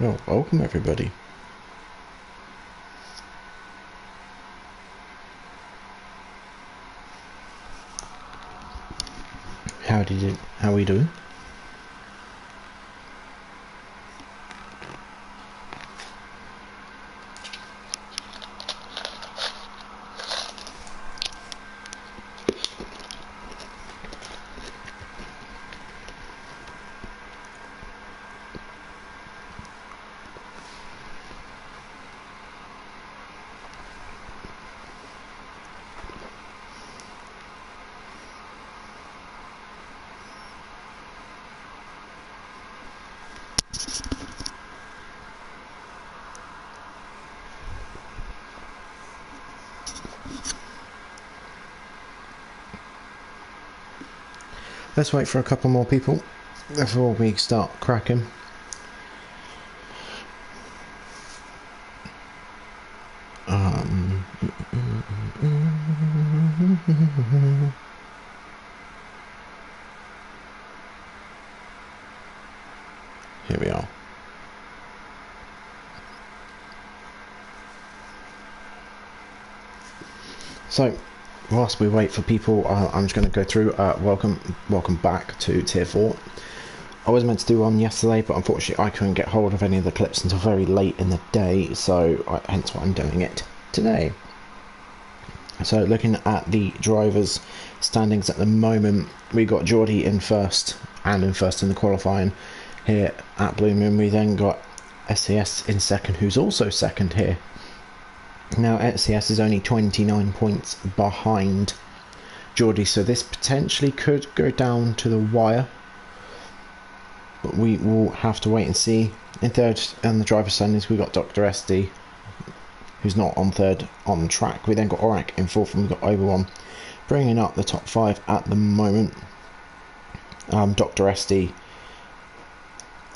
Well, welcome everybody. How are we doing? Let's wait for a couple more people before we start cracking. Here we are. So, whilst we wait for people, I'm just going to go through. Welcome back to Tier 4. I was meant to do one yesterday, but unfortunately I couldn't get hold of any of the clips until very late in the day, so hence why I'm doing it today. So, looking at the drivers' standings at the moment, we got Geordie in first, and in first in the qualifying here at Blue Moon. We then got SCS in second, who's also second here. Now SCS is only 29 points behind Geordie, so this potentially could go down to the wire, but we will have to wait and see. In third on the driver standings we got Dr. SD, who's not on third on track. We then got Aurak in fourth, and we got Oberwan bringing up the top 5 at the moment. Dr. SD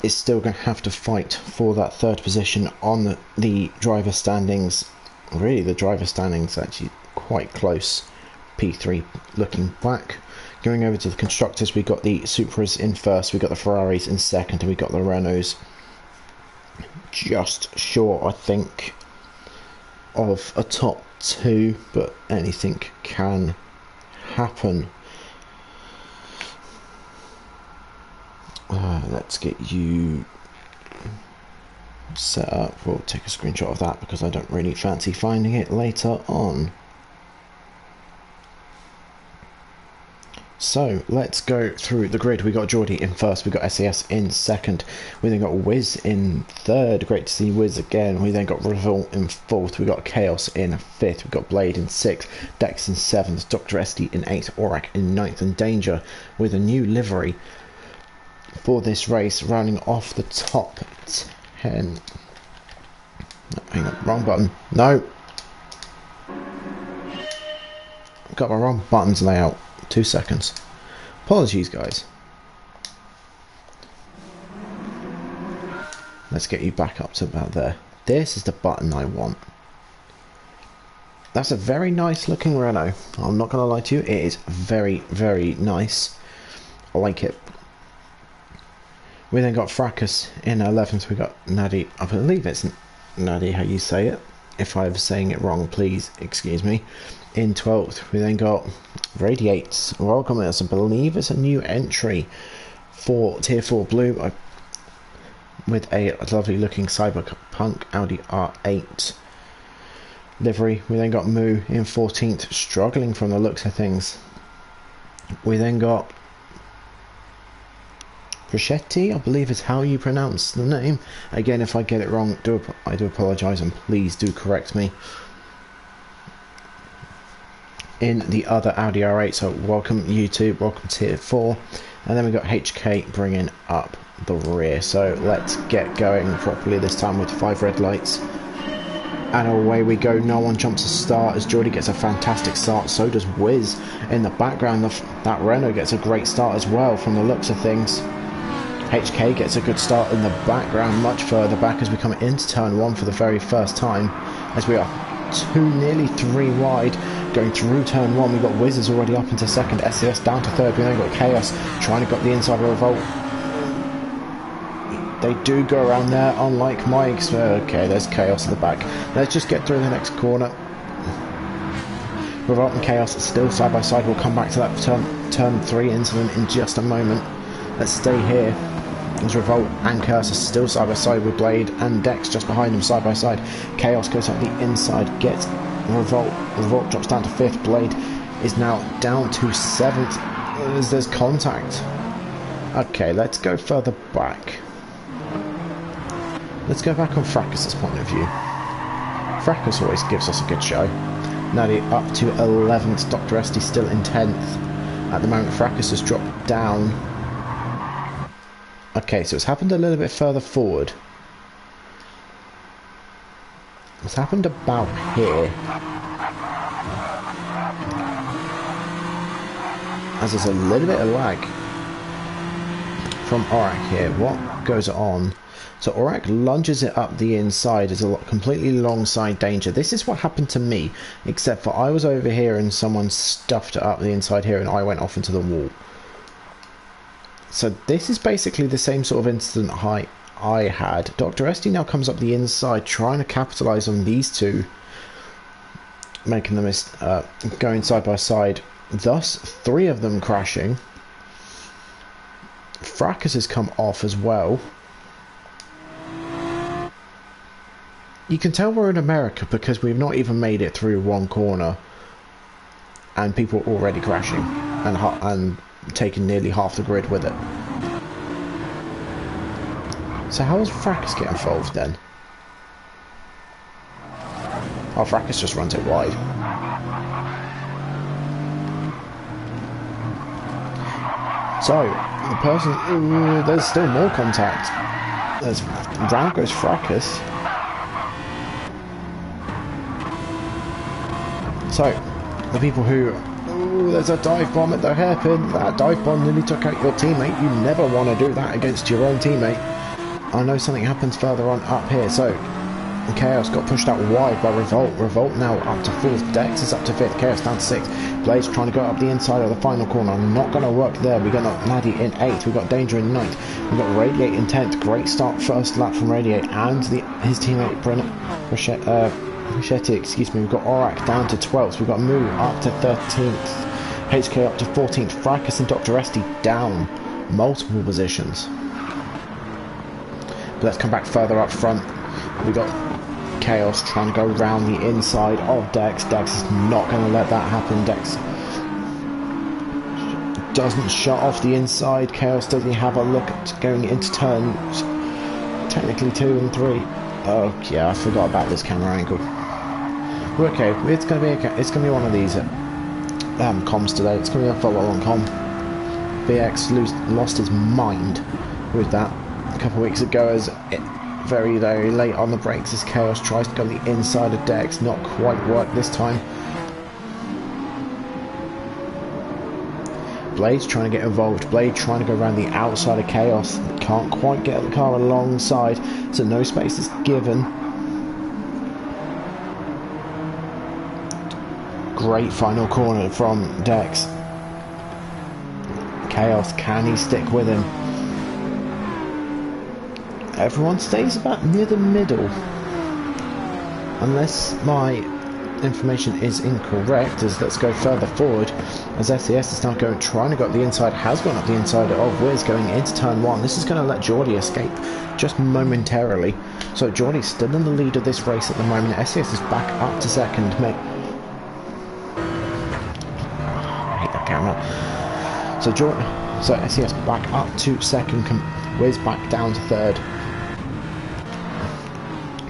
is still going to have to fight for that third position on the driver standings. Really, the driver standings actually quite close. P3 looking back. Going over to the constructors, we got the Supras in first, we got the Ferraris in second, and we got the Renaults just short, I think, of a top 2, but anything can happen. Let's get you set up. We'll take a screenshot of that because I don't really fancy finding it later on. So let's go through the grid. We got Geordie in first, we got SAS in second, we then got Wiz in third, great to see Wiz again. We then got Reveal in fourth, we got Chaos in fifth, we got Blade in sixth, Dex in seventh, Dr. SD in eighth, Aurak in ninth, and Danger with a new livery for this race, rounding off the top 10. Hang on, wrong button. No. Got my wrong buttons layout. 2 seconds. Apologies, guys. Let's get you back up to about there. This is the button I want. That's a very nice looking Renault. I'm not going to lie to you. It is very, very nice. I like it. We then got Fracas in 11th. We got Nadi. I believe it's Nadi how you say it. If I'm saying it wrong, please excuse me. In 12th, we then got Radiates. Welcome us. I believe it's a new entry for Tier 4 Blue with a lovely looking cyberpunk Audi R8 livery. We then got Moo in 14th, struggling from the looks of things. We then got Bruschetti, I believe is how you pronounce the name. Again, if I get it wrong, I do apologise, and please do correct me. In the other Audi R8, so welcome YouTube, welcome Tier 4. And then we got HK bringing up the rear. So let's get going properly this time with 5 red lights. And away we go. No one jumps a start as Geordie gets a fantastic start. So does Wiz in the background. That Renault gets a great start as well from the looks of things. HK gets a good start in the background, much further back as we come into turn 1 for the very first time, as we are nearly 3 wide going through turn 1. We've got Wiz already up into second, SCS down to third. We then got Chaos trying to get the inside of Revolt. They do go around there, unlike Mike's. Okay, there's Chaos at the back. Let's just get through the next corner. Revolt and Chaos still side by side. We'll come back to that turn 3 incident in just a moment. Let's stay here. As Revolt and Chaos are still side by side with Blade and Dex just behind them side by side. Chaos goes up the inside, gets Revolt. Revolt drops down to 5th. Blade is now down to 7th. As there's contact. Okay, let's go further back. Let's go back on Fracas's point of view. Fracas always gives us a good show. Now they're up to 11th. Dr. Esty still in 10th. At the moment, Fracas has dropped down. Okay, so it's happened a little bit further forward. It's happened about here. As there's a little bit of lag from Aurak here. What goes on? So Aurak lunges it up the inside as a completely long side danger. This is what happened to me, except for I was over here and someone stuffed it up the inside here and I went off into the wall. So this is basically the same sort of incident I had. Dr. Esty now comes up the inside trying to capitalise on these two, making them going side by side. Thus, 3 of them crashing. Fracas has come off as well. You can tell we're in America because we've not even made it through one corner and people are already crashing and taking nearly half the grid with it. So how does Fracas get involved then? Oh, Fracas just runs it wide. So, the person... there's still more contact. Round goes Fracas. So, the people who... Ooh, there's a dive bomb at the hairpin. That dive bomb nearly took out your teammate. You never want to do that against your own teammate. I know something happens further on up here. So, Chaos got pushed out wide by Revolt. Revolt now up to 4th. Dex is up to 5th. Chaos down to 6th. Blade's trying to go up the inside of the final corner. Not going to work there. We got Laddie in 8th. We've got Danger in 9th. We've got Radiate in 10th. Great start first lap from Radiate and his teammate Rochetti, excuse me. We've got Aurak down to 12th. We've got Moo up to 13th. HK up to 14th. Fracas and Dr. Esty down multiple positions. But let's come back further up front. We've got Chaos trying to go round the inside of Dex. Dex is not going to let that happen. Dex doesn't shut off the inside. Chaos doesn't have a look at going into turns. Technically 2 and 3. Oh yeah, I forgot about this camera angle. Okay, it's gonna be one of these comms today. It's gonna be a follow-on comm. BX lost his mind with that a couple of weeks ago as very late on the brakes as Chaos tries to go the inside of Dex. Not quite work this time. Blade's trying to get involved. Blade trying to go around the outside of Chaos. Can't quite get the car alongside, so no space is given. Great final corner from Dex. Chaos, can he stick with him? Everyone stays about near the middle. Unless my information is incorrect, as let's go further forward as SES is now trying to go up the inside, has gone up the inside of Wiz going into turn 1. This is going to let Geordie escape just momentarily. So Geordie's still in the lead of this race at the moment. SES is back up to 2nd. I hate that camera. So SES back up to 2nd. Wiz back down to 3rd.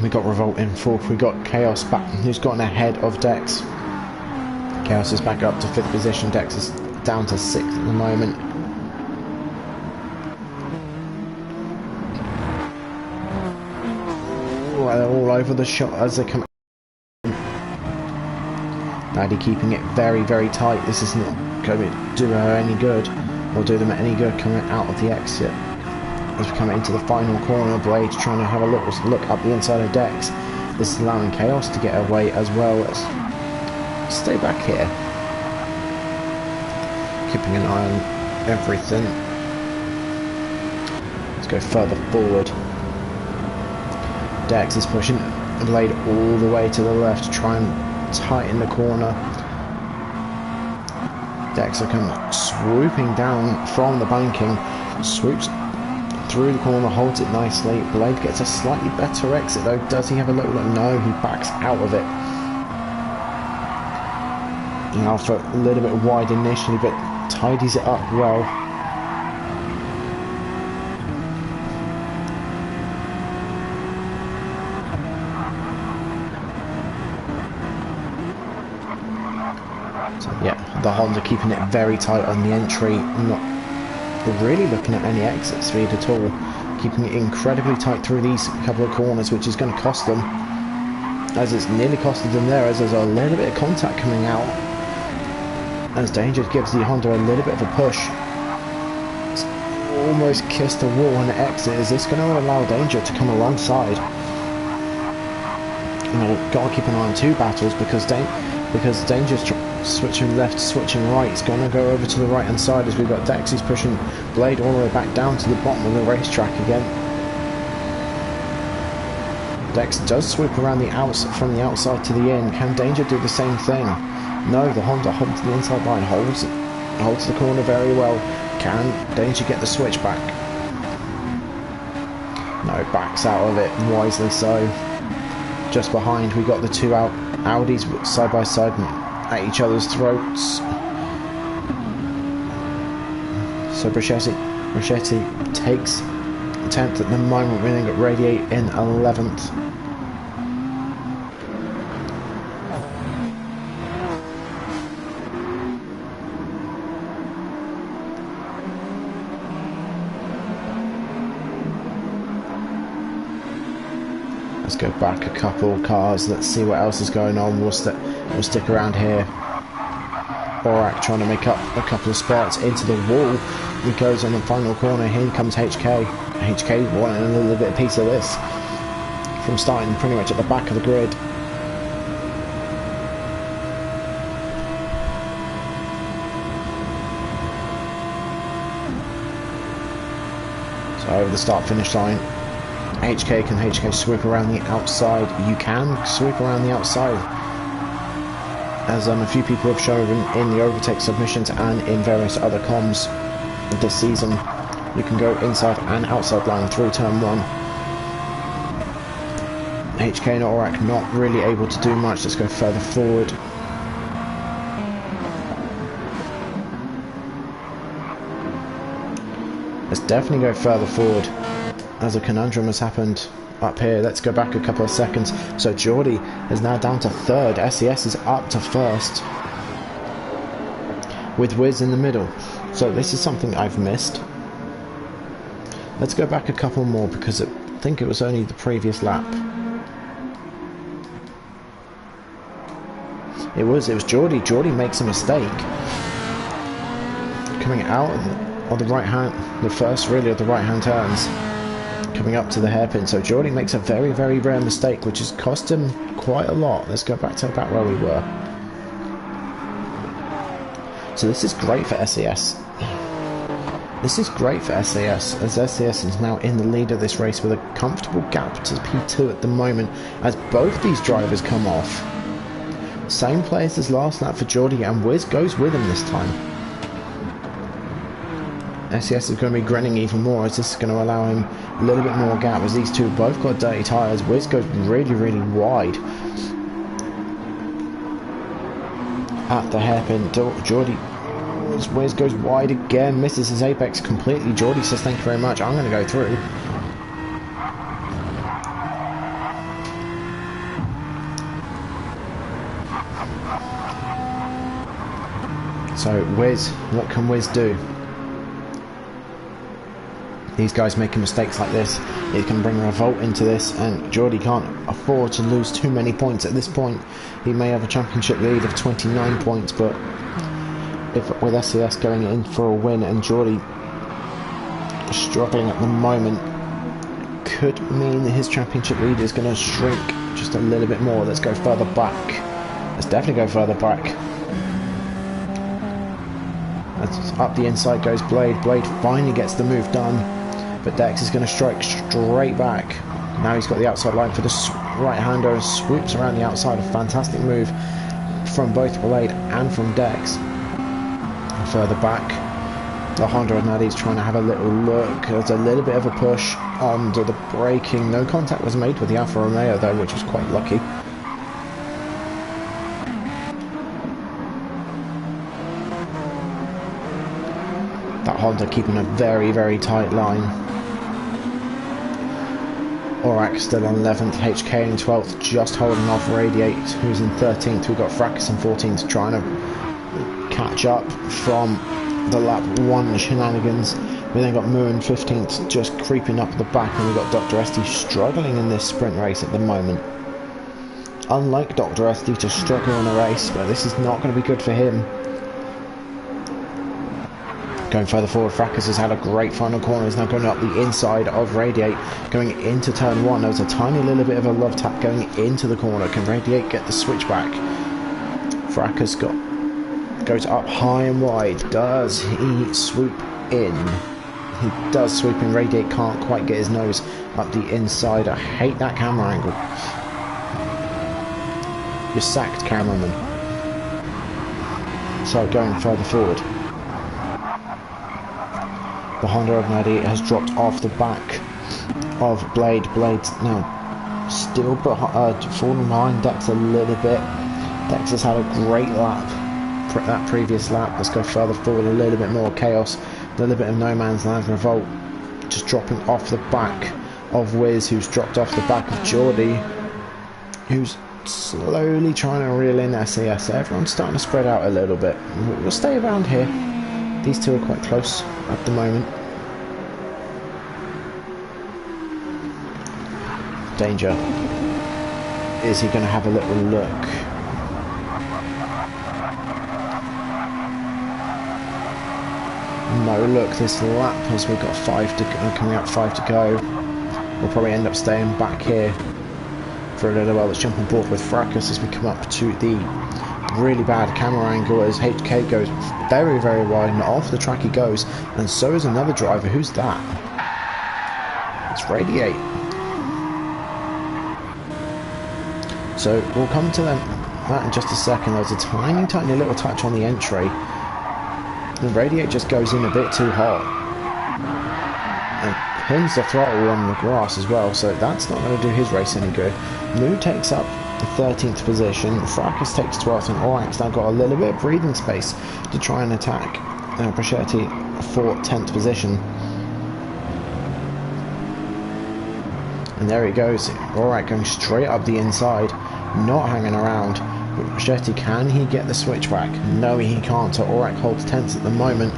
We got Revolt in 4th. We got Chaos back, who's gotten ahead of Dex. Chaos is back up to 5th position. Dex is down to 6th at the moment. Ooh, they're all over the shot as they come. Laddie keeping it very, very tight. This is not going to do her any good, or do them any good coming out of the exit. As we come into the final corner, Blade's trying to have a look up the inside of Dex. This is allowing Chaos to get away as well. Let's stay back here, keeping an eye on everything. Let's go further forward. Dex is pushing Blade all the way to the left to try and tighten the corner. Dex are come swooping down from the banking, swoops through the corner, holds it nicely. Blade gets a slightly better exit though. Does he have a little look? No, he backs out of it. Alpha a little bit wide initially, but tidies it up well. So, yeah, the Honda keeping it very tight on the entry, not really looking at any exit speed at all, keeping it incredibly tight through these couple of corners, which is going to cost them, as it's nearly costed them there, as there's a little bit of contact coming out, as Danger gives the Honda a little bit of a push. It's almost kissed the wall on the exit. Is this going to allow Danger to come alongside? You know, got to keep an eye on two battles, because Danger's switching left, switching right. It's going to go over to the right hand side, as we've got Dex. He's pushing Blade all the way back down to the bottom of the racetrack again. Dex does swoop around from the outside to the in. Can Danger do the same thing? No, the Honda holds the inside line, holds the corner very well. Can Danger get the switch back? No, backs out of it, wisely so. Just behind, we got the two Audis side by side at each other's throats. So Brachetti takes 10th at the moment, winning at Radiate in 11th. Let's go back a couple cars. Let's see what else is going on. We'll stick around here. Borak trying to make up a couple of spots into the wall. He goes on the final corner. Here comes HK. HK wanting a little bit of piece of this from starting pretty much at the back of the grid. So over the start-finish line. Can HK swoop around the outside? You can swoop around the outside, as a few people have shown in the overtake submissions and in various other comms this season. You can go inside and outside line through turn 1. HK and Orak not really able to do much. Let's go further forward. Let's definitely go further forward, as a conundrum has happened up here. Let's go back a couple of seconds. So Geordie is now down to 3rd. SES is up to 1st, with Wiz in the middle. So this is something I've missed. Let's go back a couple more, because I think it was only the previous lap. It was Geordie. Geordie makes a mistake coming out of the right hand, the first really of the right hand turns, coming up to the hairpin. So Geordie makes a very, very rare mistake, which has cost him quite a lot. Let's go back to about where we were. So this is great for SES. This is great for SAS, as SAS is now in the lead of this race with a comfortable gap to P2 at the moment, as both these drivers come off. Same place as last lap for Geordie, and Wiz goes with him this time. SES is going to be grinning even more, as this is going to allow him a little bit more gap, as these two both got dirty tyres. Wiz goes really, really wide at the hairpin. Geordie, Wiz goes wide again, misses his apex completely. Geordie says thank you very much, I'm going to go through. So Wiz, what can Wiz do? These guys making mistakes like this, it can bring a revolt into this, and Geordie can't afford to lose too many points at this point. He may have a championship lead of 29 points, but if with SES going in for a win and Geordie struggling at the moment, could mean that his championship lead is going to shrink just a little bit more. Let's go further back. Let's definitely go further back. Up the inside goes Blade. Blade finally gets the move done. but Dex is going to strike straight back. Now he's got the outside line for the right-hander and swoops around the outside. A fantastic move from both Blade and from Dex. And further back, the Honda of Naddy's trying to have a little look. There's a little bit of a push under the braking. No contact was made with the Alfa Romeo though, which was quite lucky. That Honda keeping a very, very tight line. Aurak still on 11th, HK in 12th, just holding off Radiate, who's in 13th. We've got Fracas in 14th, trying to catch up from the lap 1 shenanigans. We then got Moo in 15th, just creeping up the back, and we've got Dr. Esty struggling in this sprint race at the moment. Unlike Dr. Esty to struggle in a race, but this is not going to be good for him. Going further forward, Fracas has had a great final corner. He's now going up the inside of Radiate, going into turn 1. There was a tiny little bit of a love tap going into the corner. Can Radiate get the switchback? Fracas goes up high and wide. Does he swoop in? He does swoop in. Radiate can't quite get his nose up the inside. I hate that camera angle. You're sacked, cameraman. So going further forward, the Honda of Naddy has dropped off the back of Blade. Blade's now still falling behind Dex a little bit. Dex has had a great lap, that previous lap. Let's go further forward a little bit more. Chaos, a little bit of no man's land. Revolt just dropping off the back of Wiz, who's dropped off the back of Geordie, who's slowly trying to reel in SAS. Everyone's starting to spread out a little bit. We'll stay around here. These two are quite close at the moment. Danger. Is he going to have a little look? No look this lap, as we've got 5 to go, coming up 5 to go. We'll probably end up staying back here for a little while. Let's jump on board with Fracas as we come up to the really bad camera angle as HK goes very, very wide, and off the track he goes, and so is another driver. Who's that? It's Radiate. So we'll come to that in just a second. There's a tiny, tiny little touch on the entry. The Radiate just goes in a bit too hot and pins the throttle on the grass as well, so that's not going to do his race any good. Moo takes up the 13th position, Fracas takes 12th, and Aurak's now got a little bit of breathing space to try and attack Brachetti for 10th position. And there he goes, Aurak going straight up the inside, not hanging around. But Brachetti, can he get the switchback? No, he can't, so Aurak holds 10th at the moment.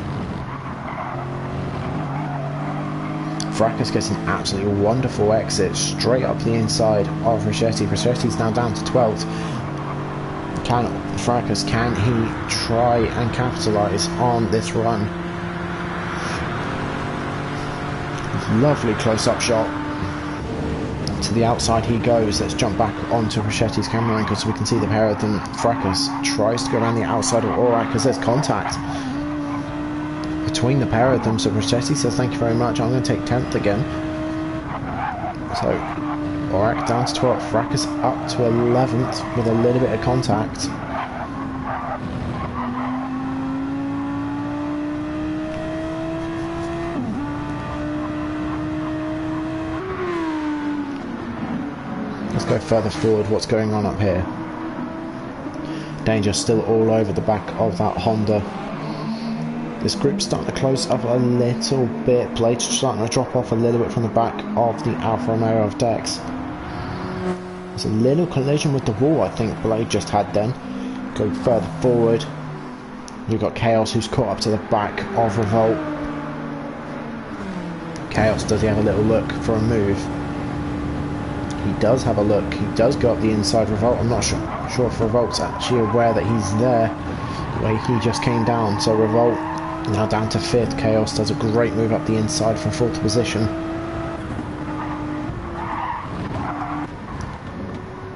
Fracas gets an absolutely wonderful exit straight up the inside of Brachetti. Brachetti's now down to 12th. Fracas, can he try and capitalise on this run? Lovely close-up shot. To the outside he goes. Let's jump back onto Brachetti's camera angle so we can see the pair of them. Fracas tries to go around the outside of Aurak as there's contact between the pair of them, so Brachetti says thank you very much, I'm going to take 10th again. So Aurak down to 12th, Fracas up to 11th with a little bit of contact. Let's go further forward. What's going on up here? Danger still all over the back of that Honda. This group's starting to close up a little bit. Blade's starting to drop off a little bit from the back of the Alfa Romeo of Dex. There's a little collision with the wall I think Blade just had then. Go further forward. We've got Chaos who's caught up to the back of Revolt. Chaos, does he have a little look for a move? He does have a look. He does go up the inside Revolt. I'm not sure if Revolt's actually aware that he's there. The way he just came down. So Revolt now down to 5th. Chaos does a great move up the inside from 4th position.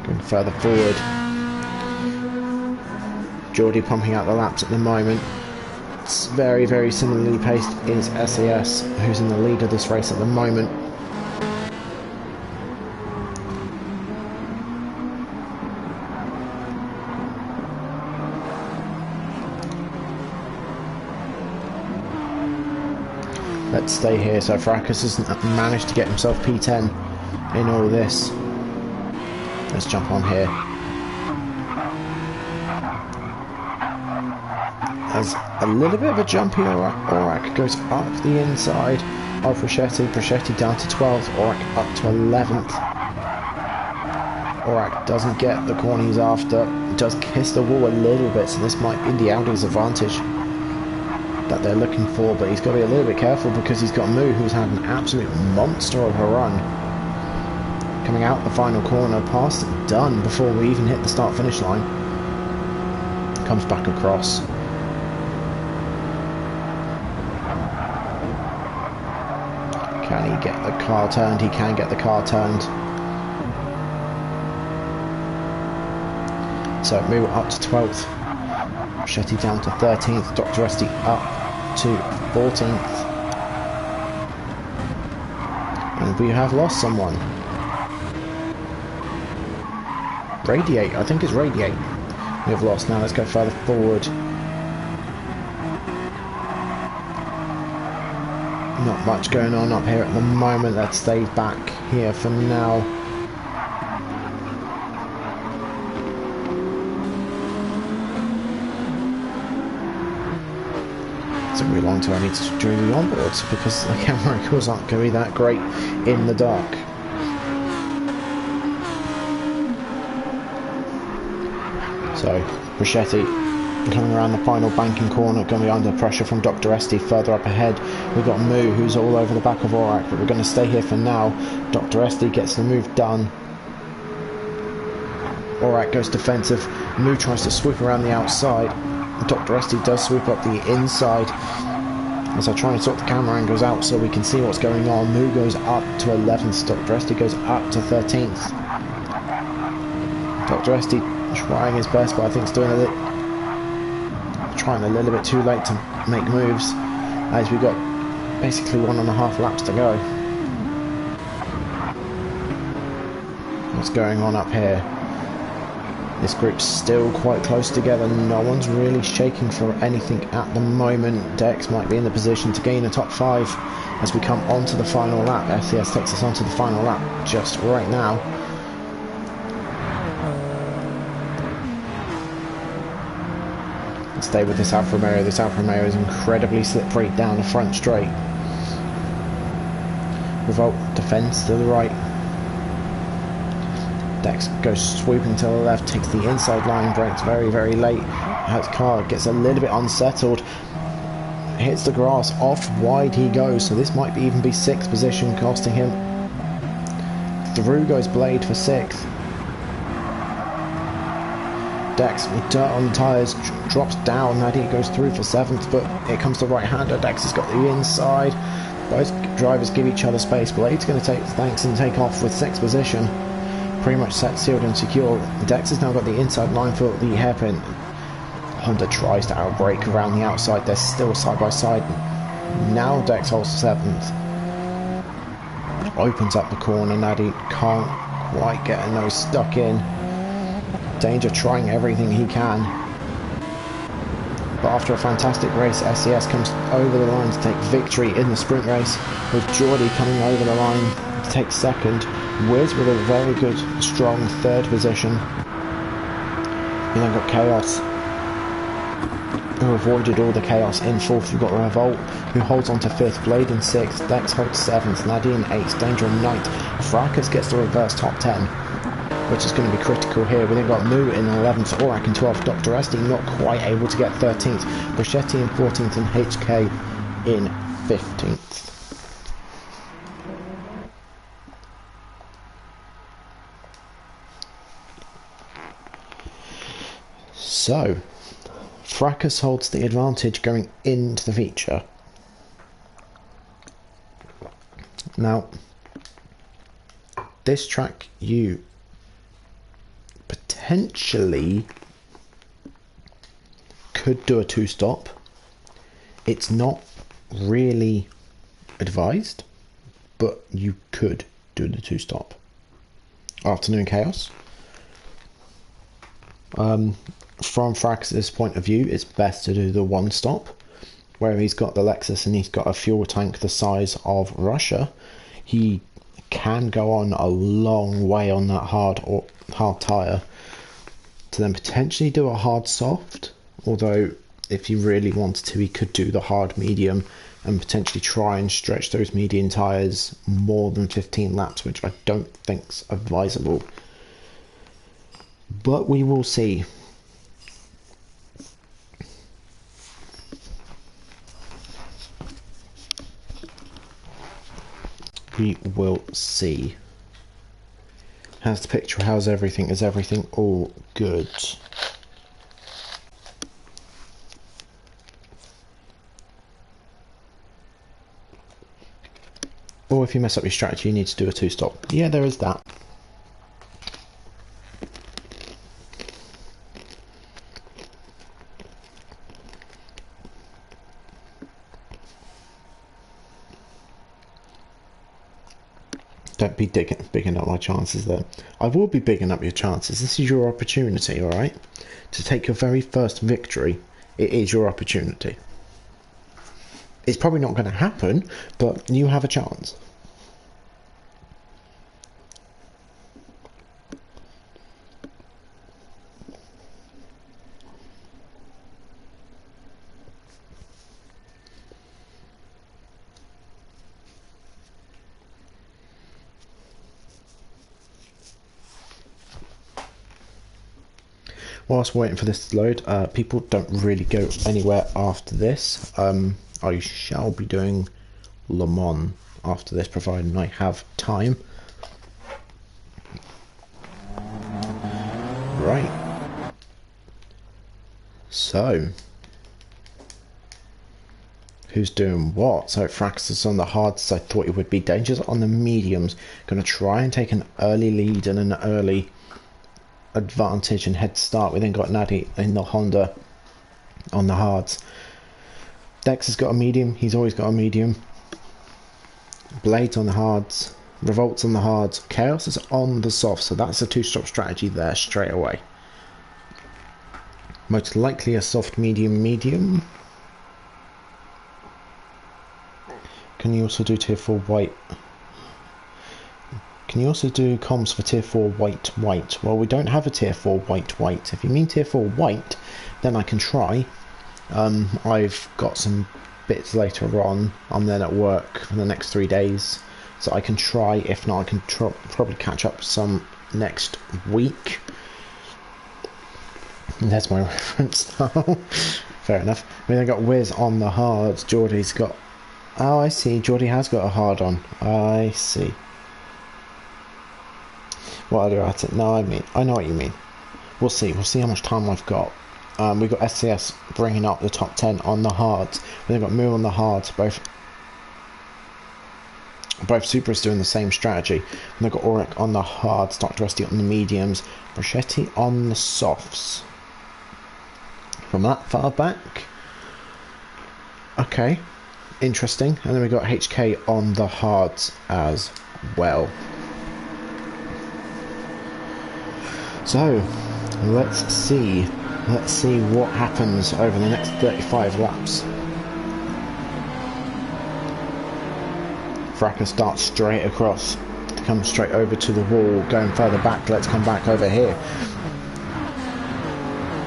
Going further forward. Geordie pumping out the laps at the moment. very, very similarly paced is SES, who's in the lead of this race at the moment. Let's stay here. So Fracas has managed to get himself P10 in all this. Let's jump on here. There's a little bit of a jump here. Aurak goes up the inside of Brachetti. Brachetti down to 12th. Aurak up to 11th. Aurak doesn't get the corner he's after. Does kiss the wall a little bit, so this might be the Audi's advantage that they're looking for, but he's got to be a little bit careful because he's got Moo, who's had an absolute monster of a run. Coming out the final corner, past done before we even hit the start-finish line. Comes back across. Can he get the car turned? He can get the car turned. So Moo up to 12th. Shetty down to 13th. Dr. Esty up to 14th. And we have lost someone. Radiate, I think it's Radiate. We have lost. Now let's go further forward. Not much going on up here at the moment. Let's stay back here for now. Took me long to only to do the onboards because the camera angles aren't going to be that great in the dark. So Brachetti coming around the final banking corner, going to be under pressure from Dr. Esty. Further up ahead we've got Moo, who's all over the back of Aurak, but we're going to stay here for now. Dr. Esty gets the move done. Aurak goes defensive. Moo tries to swoop around the outside. Dr. Esty does swoop up the inside. As I try and sort the camera angles out so we can see what's going on. Moo goes up to 11th. Dr. Esty goes up to 13th. Dr. Esty trying his best, but I think it's trying a little bit too late to make moves, as we've got basically 1.5 laps to go. What's going on up here? This group's still quite close together. No one's really shaking for anything at the moment. Dex might be in the position to gain a top 5 as we come onto the final lap. SES takes us onto the final lap just right now. Let's stay with this Alfa Romeo. This Alfa Romeo is incredibly slippery down the front straight. Revolt defends to the right. Dex goes swooping to the left, takes the inside line, brakes very, very late. His car gets a little bit unsettled, hits the grass, off wide he goes, so this might even be 6th position, costing him. Through goes Blade for 6th. Dex with dirt on the tyres, drops down. Nadie goes through for 7th, but here comes the right-hander. Dex has got the inside. Both drivers give each other space. Blade's going to take thanks and take off with 6th position. Pretty much set, sealed and secure. Dex has now got the inside line for the hairpin. Honda tries to outbrake around the outside. They're still side by side. Now Dex holds 7th. Opens up the corner. Nadie can't quite get a nose stuck in. Danger trying everything he can. But after a fantastic race, SES comes over the line to take victory in the sprint race, with Geordie coming over the line to take 2nd. Wiz with a very good, strong 3rd position. You then got Chaos, who avoided all the chaos in 4th. We've got Revolt, who holds on to 5th. Blade in 6th. Dex holds 7th. Nadie in 8th. Danger in 9th. Fracas gets the reverse top 10, which is going to be critical here. We then got Moo in 11th, Aurak in 12th, Dr. Esty not quite able to get 13th, Brachetti in 14th, and HK in 15th. So, Fracas holds the advantage going into the feature. Now, this track you potentially could do a 2-stop It's not really advised, but you could do the 2-stop. Afternoon Chaos. From Frax's point of view, it's best to do the 1-stop, where he's got the Lexus and he's got a fuel tank the size of Russia. He can go on a long way on that hard tyre to then potentially do a hard soft, although if he really wanted to, he could do the hard medium and potentially try and stretch those medium tyres more than 15 laps, which I don't think's advisable. But we will see. We will see. How's the picture? How's everything? Is everything all good? Or if you mess up your strategy, you need to do a 2-stop. Yeah, there is that. Don't be bigging up my chances there. I will be bigging up your chances. This is your opportunity, alright? To take your very first victory. It is your opportunity. It's probably not going to happen, but you have a chance. Whilst waiting for this to load, people don't really go anywhere after this. I shall be doing Le Mans after this, providing I have time. Right. So, who's doing what? So Frax is on the hards. I thought it would be dangerous on the mediums. Going to try and take an early lead and an early advantage and head start. We then got Naddy in the Honda on the hards. Dex has got a medium. He's always got a medium. Blades on the hards. Revolt's on the hards. Chaos is on the soft, so that's a 2-stop strategy there straight away. Most likely a soft medium. Can you also do tier 4 white? Can you also do comms for tier 4 white? Well, we don't have a tier 4 white. If you mean tier 4 white, then I can try. I've got some bits later on. I'm then at work for the next 3 days, so I can try. If not, I can probably catch up some next week. And there's my reference now. Fair enough. We then got Wiz on the hards. Geordie's got... Oh, I see. Geordie has got a hard on. I see. What other at it? No, I know what you mean. We'll see how much time I've got. We've got SCS bringing up the top 10 on the hards. We've got Moo on the hards. Both Supras doing the same strategy. And they've got Auric on the hards, Dr. Rusty on the mediums, Brachetti on the softs. From that far back. Okay, interesting. And then we've got HK on the hards as well. So, let's see what happens over the next 35 laps. Fracker starts straight across, comes straight over to the wall, going further back. Let's come back over here.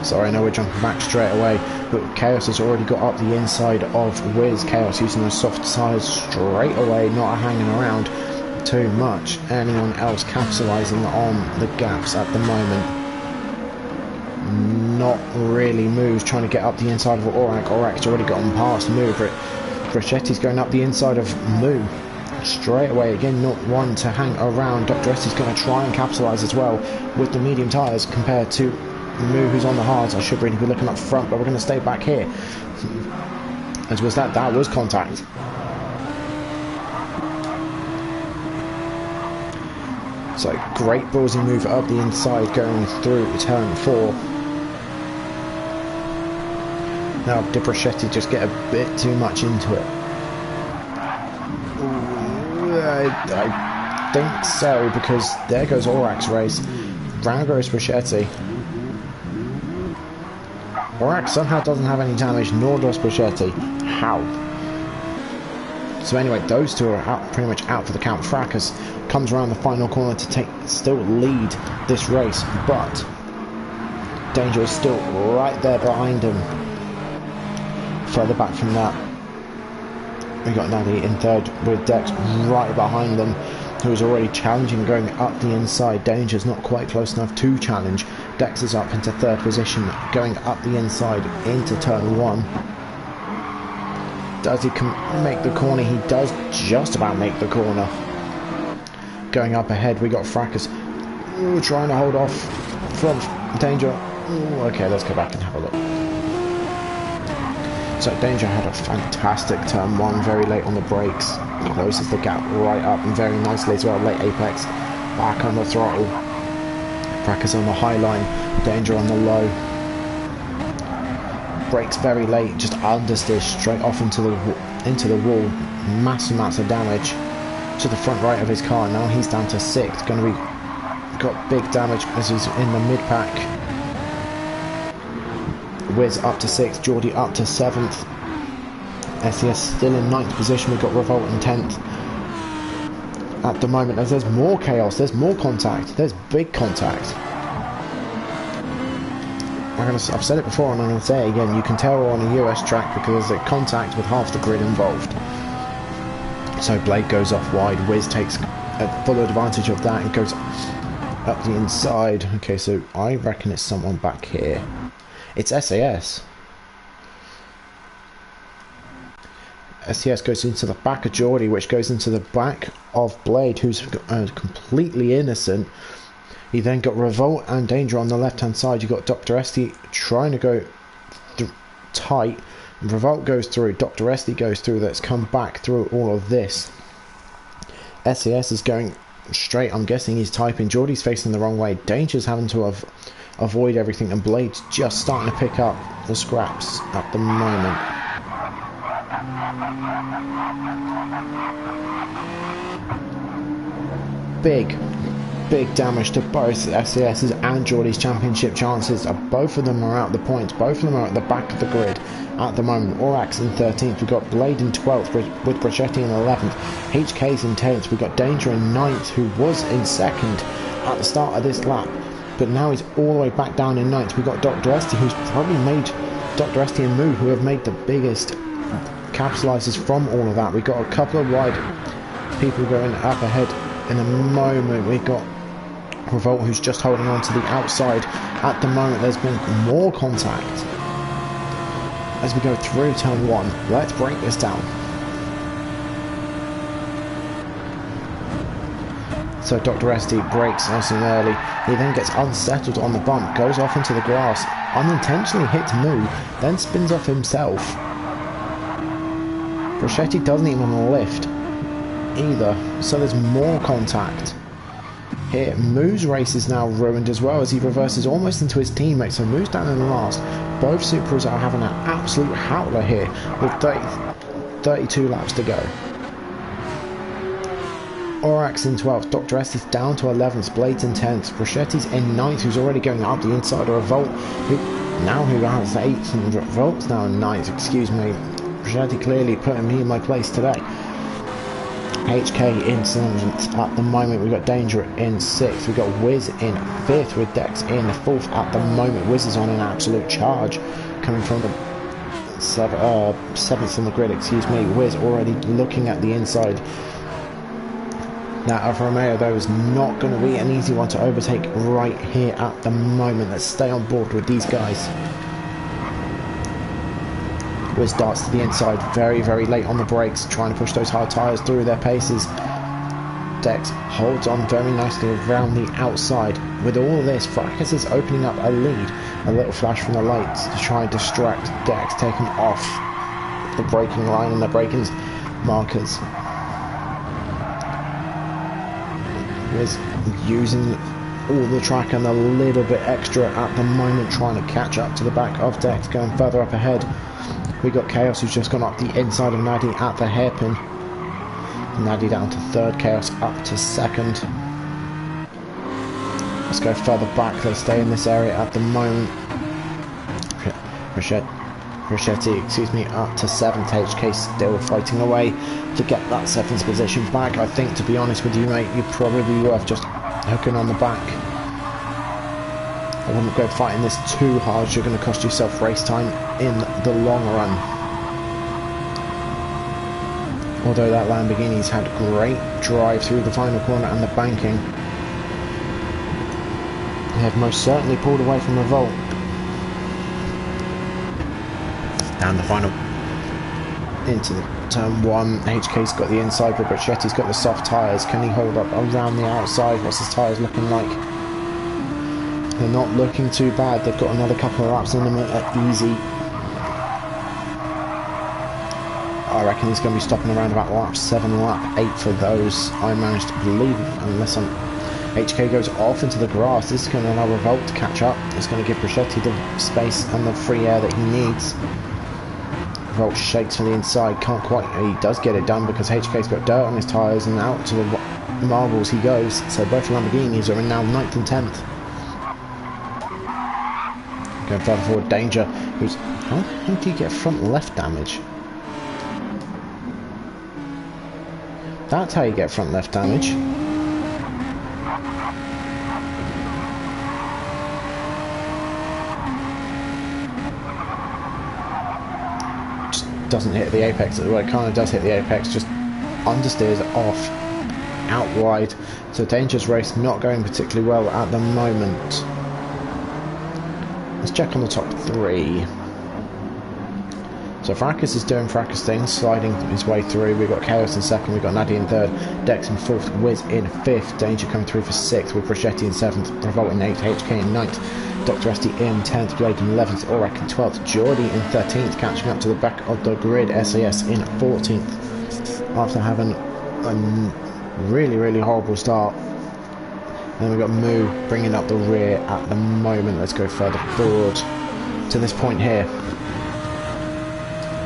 Sorry, I know we're jumping back straight away, but Chaos has already got up the inside of Wiz. Chaos using those soft sides straight away, not hanging around too much. Anyone else capitalising on the gaps at the moment? Not really. Moves trying to get up the inside of Auric. Auric's already gotten past Moo. Brachetti's going up the inside of Moo straight away. Again, not one to hang around. Dr. S is going to try and capitalise as well with the medium tyres compared to Moo, who's on the hards. I should really be looking up front, but we're going to stay back here. As was that was contact. So great ballsy move up the inside, going through turn 4. Now, did Brachetti just get a bit too much into it? I think so, because there goes Aurak's race. Round goes Brachetti. Aurak somehow doesn't have any damage, nor does Brachetti. How? So anyway, those two are out, pretty much out for the count. Fracas comes around the final corner to still lead this race, but Danger is still right there behind him. Further back from that, we got Nadie in third with Dex right behind them, who's already challenging, going up the inside. Danger's not quite close enough to challenge. Dex is up into third position, going up the inside into turn one. Does he make the corner? He does just about make the corner. Going up ahead, we got Fracas trying to hold off from Danger. Okay, let's go back and have a look. So Danger had a fantastic turn one, very late on the brakes, closes the gap right up, and very nicely as well, late apex, back on the throttle. Fracas on the high line, Danger on the low. Brakes very late, just understeer straight off into the wall. Massive amounts of damage to the front right of his car. Now he's down to 6th. Got big damage as he's in the mid pack. Wiz up to 6th, Geordie up to 7th. SES still in 9th position. We've got Revolt in 10th. At the moment, as there's more chaos, there's more contact, there's big contact. I've said it before and I'm going to say it again, you can tell we're on a US track because there's a contact with half the grid involved. So Blade goes off wide, Wiz takes full advantage of that and goes up the inside. Okay, so I reckon it's someone back here. It's SAS. SAS goes into the back of Geordie, which goes into the back of Blade, who's completely innocent. You then got Revolt and Danger on the left hand side. You got Dr. Esty trying to go tight. Revolt goes through, Dr. Esty goes through. That's come back through all of this. SAS is going straight. I'm guessing he's typing. Geordie's facing the wrong way. Danger's having to avoid everything, and Blade's just starting to pick up the scraps at the moment. Big damage to both SES's and Geordie's championship chances. Both of them are out the points. Both of them are at the back of the grid at the moment. Aurak's in 13th. We've got Blade in 12th with Brachetti in 11th. HK's in 10th. We've got Danger in 9th, who was in 2nd at the start of this lap, but now he's all the way back down in 9th. We've got Dr. Esty, who's probably made Dr. Esty and Moo, who have made the biggest capitalizers from all of that. We've got a couple of wide people going up ahead in a moment. We've got Revolt, who's just holding on to the outside at the moment. There's been more contact as we go through turn 1. Let's break this down. So Dr. Esty brakes nice and early. He then gets unsettled on the bump, goes off into the grass, unintentionally hits Moo, then spins off himself. Brachetti doesn't even want to lift either, so there's more contact. Here, Moo's race is now ruined as well as he reverses almost into his teammate, so Moo's down in the last. Both Supras are having an absolute howler here with 32 laps to go. Aurak's in 12th, Dr. S is down to 11th, Blade's in 10th, Brachetti's in 9th, who's already going up the inside of Revolt, who has 8th, and Revolt's now in 9th, excuse me. Brachetti clearly putting me in my place today. HK in 7th at the moment. We've got Danger in 6th. We've got Wiz in 5th with Dex in 4th at the moment. Wiz is on an absolute charge coming from the 7th on the grid, excuse me. Wiz already looking at the inside. Now Alfa Romeo though is not going to be an easy one to overtake right here at the moment. Let's stay on board with these guys. Wiz darts to the inside very late on the brakes, trying to push those hard tyres through their paces. Dex holds on very nicely around the outside. With all of this, Fracas is opening up a lead. A little flash from the lights to try and distract Dex, taking off the braking line and the braking markers. Wiz using all the track and a little bit extra at the moment, trying to catch up to the back of Dex, going further up ahead. We got Chaos, who's just gone up the inside of Naddy at the hairpin. Naddy down to third, Chaos up to second. Let's go further back. They stay in this area at the moment. Rochetti, excuse me, up to 7th. HK still fighting away to get that 7th position back. I think, to be honest with you, mate, you're probably worth just hooking on the back. I wouldn't go fighting this too hard. You're going to cost yourself race time in the long run. Although that Lamborghini's had great drive through the final corner and the banking, they have most certainly pulled away from Revolt. And the final into the turn 1. HK's got the inside, but Brachetti's got the soft tyres. Can he hold up around the outside? What's his tyres looking like? They're not looking too bad. They've got another couple of laps in them at easy. I reckon he's going to be stopping around about lap 7, lap 8 for those. I managed to believe, unless HK goes off into the grass. This is going to allow Revolt to catch up. It's going to give Brachetti the space and the free air that he needs. Revolt shakes from the inside, can't quite, he does get it done because HK's got dirt on his tyres, and out to the marbles he goes. So both Lamborghinis are in now 9th and 10th. Going further forward, Danger, who's, how do you get front left damage? That's how you get front left damage. Doesn't hit the apex. Well, it kind of does hit the apex, just understeers off out wide. So Danger's race not going particularly well at the moment. Let's check on the top 3. So Fracas is doing Fracas things, sliding his way through. We've got Chaos in 2nd, we've got Nadie in 3rd, Dex in 4th, Wiz in 5th, Danger coming through for 6th, with Brachetti in 7th, Revolt in 8th, HK in 9th, Dr. Esty in 10th, Blade in 11th, Aurak in 12th, Geordie in 13th, catching up to the back of the grid, SAS in 14th, after having a really horrible start. And then we've got Moo bringing up the rear at the moment. Let's go further forward to this point here.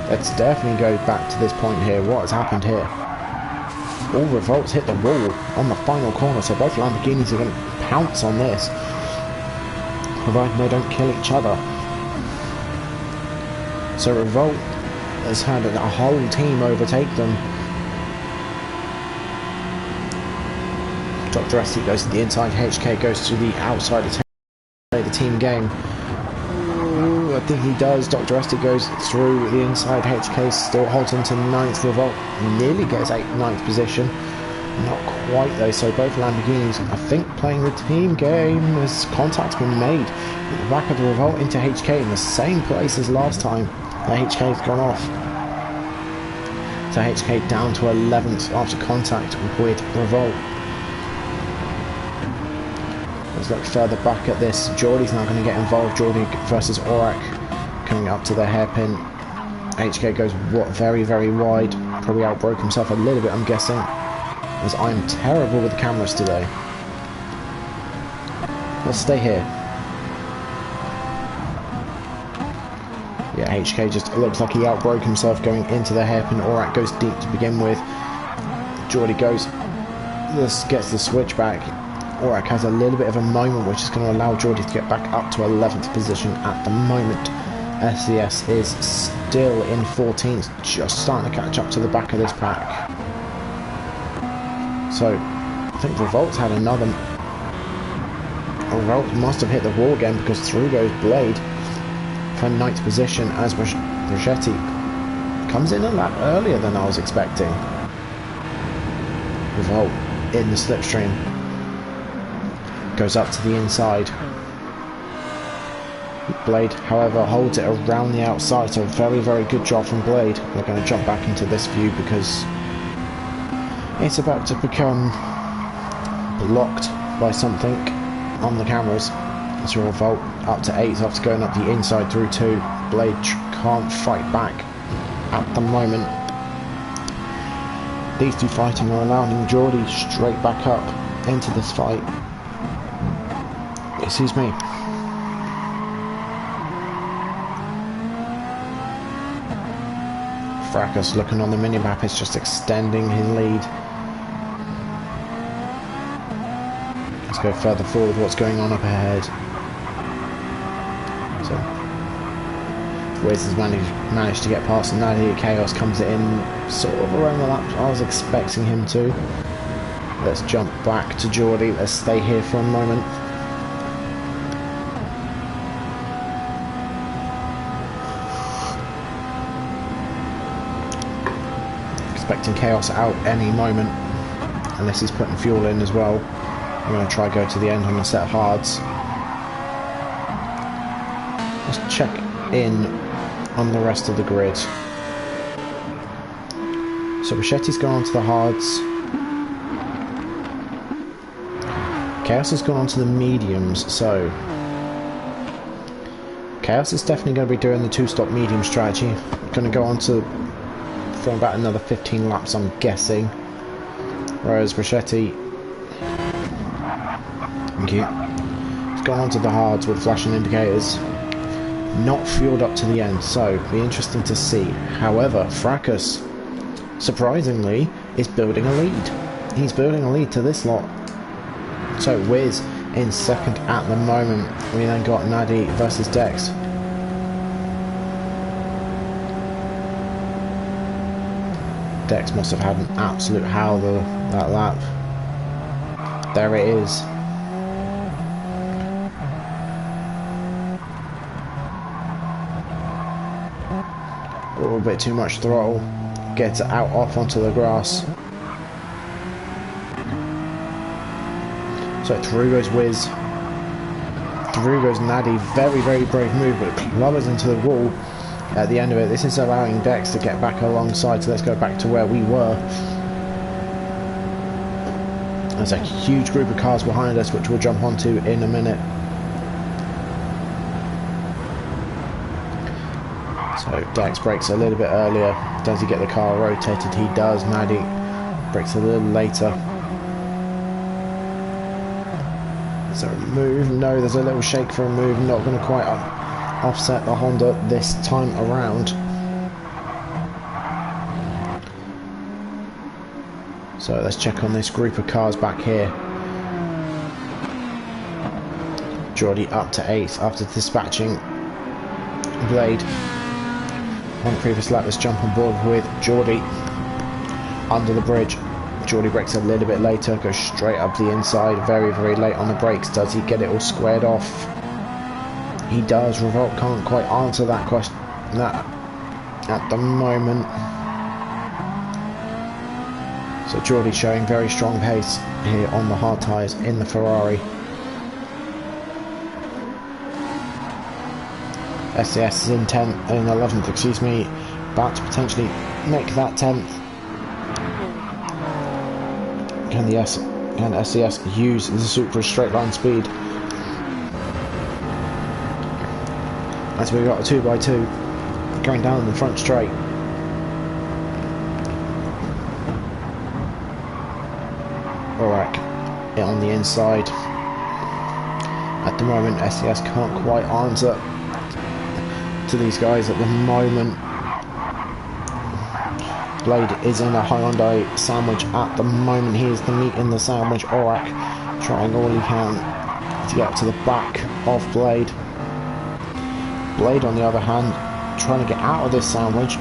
Let's definitely go back to this point here. What has happened here? All Revolts hit the wall on the final corner, so both Lamborghinis are going to pounce on this, provided they don't kill each other. So Revolt has had a whole team overtake them. Dr. Esty goes to the inside, HK goes to the outside to play the team game. I think he does. Dr. Esty goes through the inside, HK still holds on to 9th, Revolt nearly gets 9th position. Not quite though, so both Lamborghinis, I think, playing the team game as contact's been made. At the back of the Revolt into HK in the same place as last time. The HK's gone off. So HK down to 11th after contact with Revolt. Let's look further back at this. Geordie's now going to get involved. Geordie versus Aurak coming up to the hairpin. HK goes very wide. Probably outbroke himself a little bit, I'm guessing, as I'm terrible with the cameras today. Let's stay here. Yeah, HK just looks like he outbroke himself going into the hairpin. Aurak goes deep to begin with. Geordie goes, this gets the switch back. Aurak has a little bit of a moment, which is going to allow Geordie to get back up to 11th position at the moment. SES is still in 14th, just starting to catch up to the back of this pack. So, I think Revolt's had another... Revolt must have hit the wall again, because through goes Blade for 9th position as Brachetti comes in a lap earlier than I was expecting. Revolt in the slipstream. Goes up to the inside. Blade, however, holds it around the outside, so very good job from Blade. We're going to jump back into this view because it's about to become blocked by something on the cameras. It's a Revolt up to 8th after going up the inside through 2. Blade can't fight back at the moment. These two fighting are allowing Geordie straight back up into this fight. Excuse me. Fracas looking on the minimap is just extending his lead. Let's go further forward. What's going on up ahead? So Wiz has managed to get past him. Now Chaos comes in sort of around the lap I was expecting him to. Let's jump back to Geordie. Let's stay here for a moment. Expecting Chaos out any moment, unless he's putting fuel in as well. I'm going to try go to the end on a set of hards. Let's check in on the rest of the grid. So Bichetti's gone on to the hards. Chaos has gone on to the mediums, so Chaos is definitely going to be doing the two-stop medium strategy. Going to go on to for about another 15 laps, I'm guessing. Whereas Bichetti, thank you, he's gone on to the hards with flashing indicators. Not fueled up to the end, so be interesting to see. However, Fracas, surprisingly, is building a lead. He's building a lead to this lot. So Wiz in second at the moment. We then got Nadi versus Dex. Dex must have had an absolute howler that lap. There it is. A little bit too much throttle. Gets it out off onto the grass. So through goes Wiz. Through goes Nadi. Very, very brave move, but clubbers into the wall at the end of it. This is allowing Dex to get back alongside, so let's go back to where we were. There's a huge group of cars behind us, which we'll jump onto in a minute. So Dex brakes a little bit earlier. Does he get the car rotated? He does. Nadi brakes a little later. Is there a move? No, there's a little shake for a move. Not going to quite offset the Honda this time around. So let's check on this group of cars back here. Geordie up to 8th after dispatching Blade. On the previous lap, let's jump on board with Geordie under the bridge. Geordie brakes a little bit later, goes straight up the inside, very, very late on the brakes. Does he get it all squared off? He does. Revolt can't quite answer that question at the moment. So Geordie showing very strong pace here on the hard tyres in the Ferrari. SCS is in 10th and 11th, excuse me, about to potentially make that 10th. Can SCS use the super straight line speed? As we got a 2x2 going down the front straight. Alright, on the inside. At the moment, SCS can't quite answer to these guys at the moment. Blade is in a Hyundai sandwich at the moment. He is the meat in the sandwich. Orak trying all he can to get up to the back of Blade. Blade, on the other hand, trying to get out of this sandwich.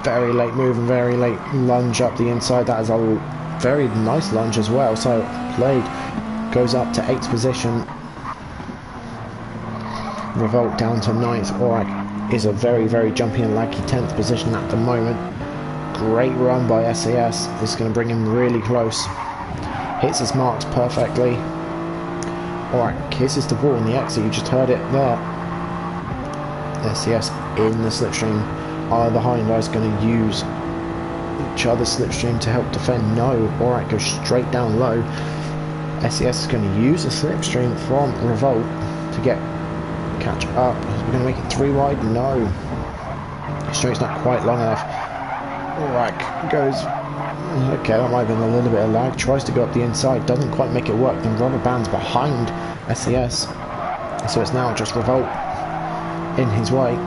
Very late move and very late lunge up the inside. That is a very nice lunge as well. So Blade goes up to 8th position. Revolt down to 9th. Orak is a very, very jumpy and laggy 10th position at the moment. Great run by SAS. This is going to bring him really close. Hits his marks perfectly. Alright, kisses the ball in the exit. You just heard it there. SAS in the slipstream. Are the Hyundai's going to use each other's slipstream to help defend? No. Alright, goes straight down low. SAS is going to use the slipstream from Revolt to catch up. We're going to make it 3 wide? No. Straight's not quite long enough. Alright, goes Okay, that might have been a little bit of lag. Tries to go up the inside, doesn't quite make it work. Then rubber bands behind SES. So it's now just Revolt in his way.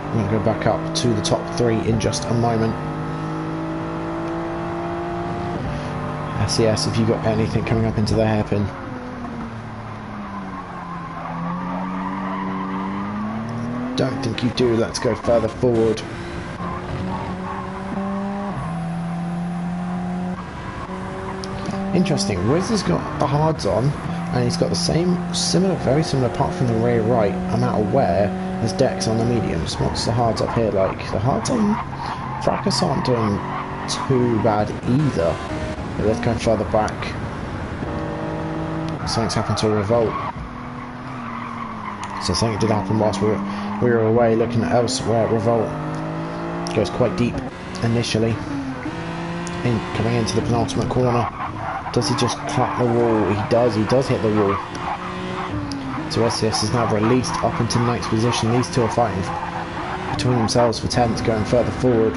I'm going to go back up to the top 3 in just a moment. SES, if you got anything coming up into the hairpin. Don't think you do. Let's go further forward. Interesting. Wiz has got the hards on, and he's got the very similar, apart from the rear right amount of wear as Dex on the mediums. What's the hards up here like? The hards on Fracas aren't doing too bad either. But let's go further back. Something's happened to Revolt. So something did happen whilst we were away looking at elsewhere. Revolt goes quite deep initially. Coming into the penultimate corner. Does he just clap the wall? He does hit the wall. So SES is now released up into ninth position. These two are fighting between themselves for 10th, going further forward.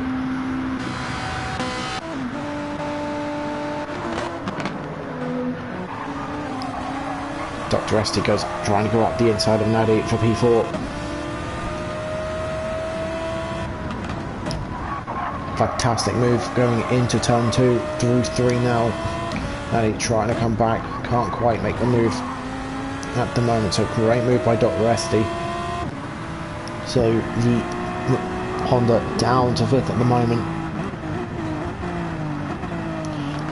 Dr. Esty goes trying to go up the inside of Naddy for P4. Fantastic move going into turn 2 through 3 now. Naddy trying to come back, can't quite make the move at the moment. So great move by Dr. Esty. So the Honda down to 5th at the moment.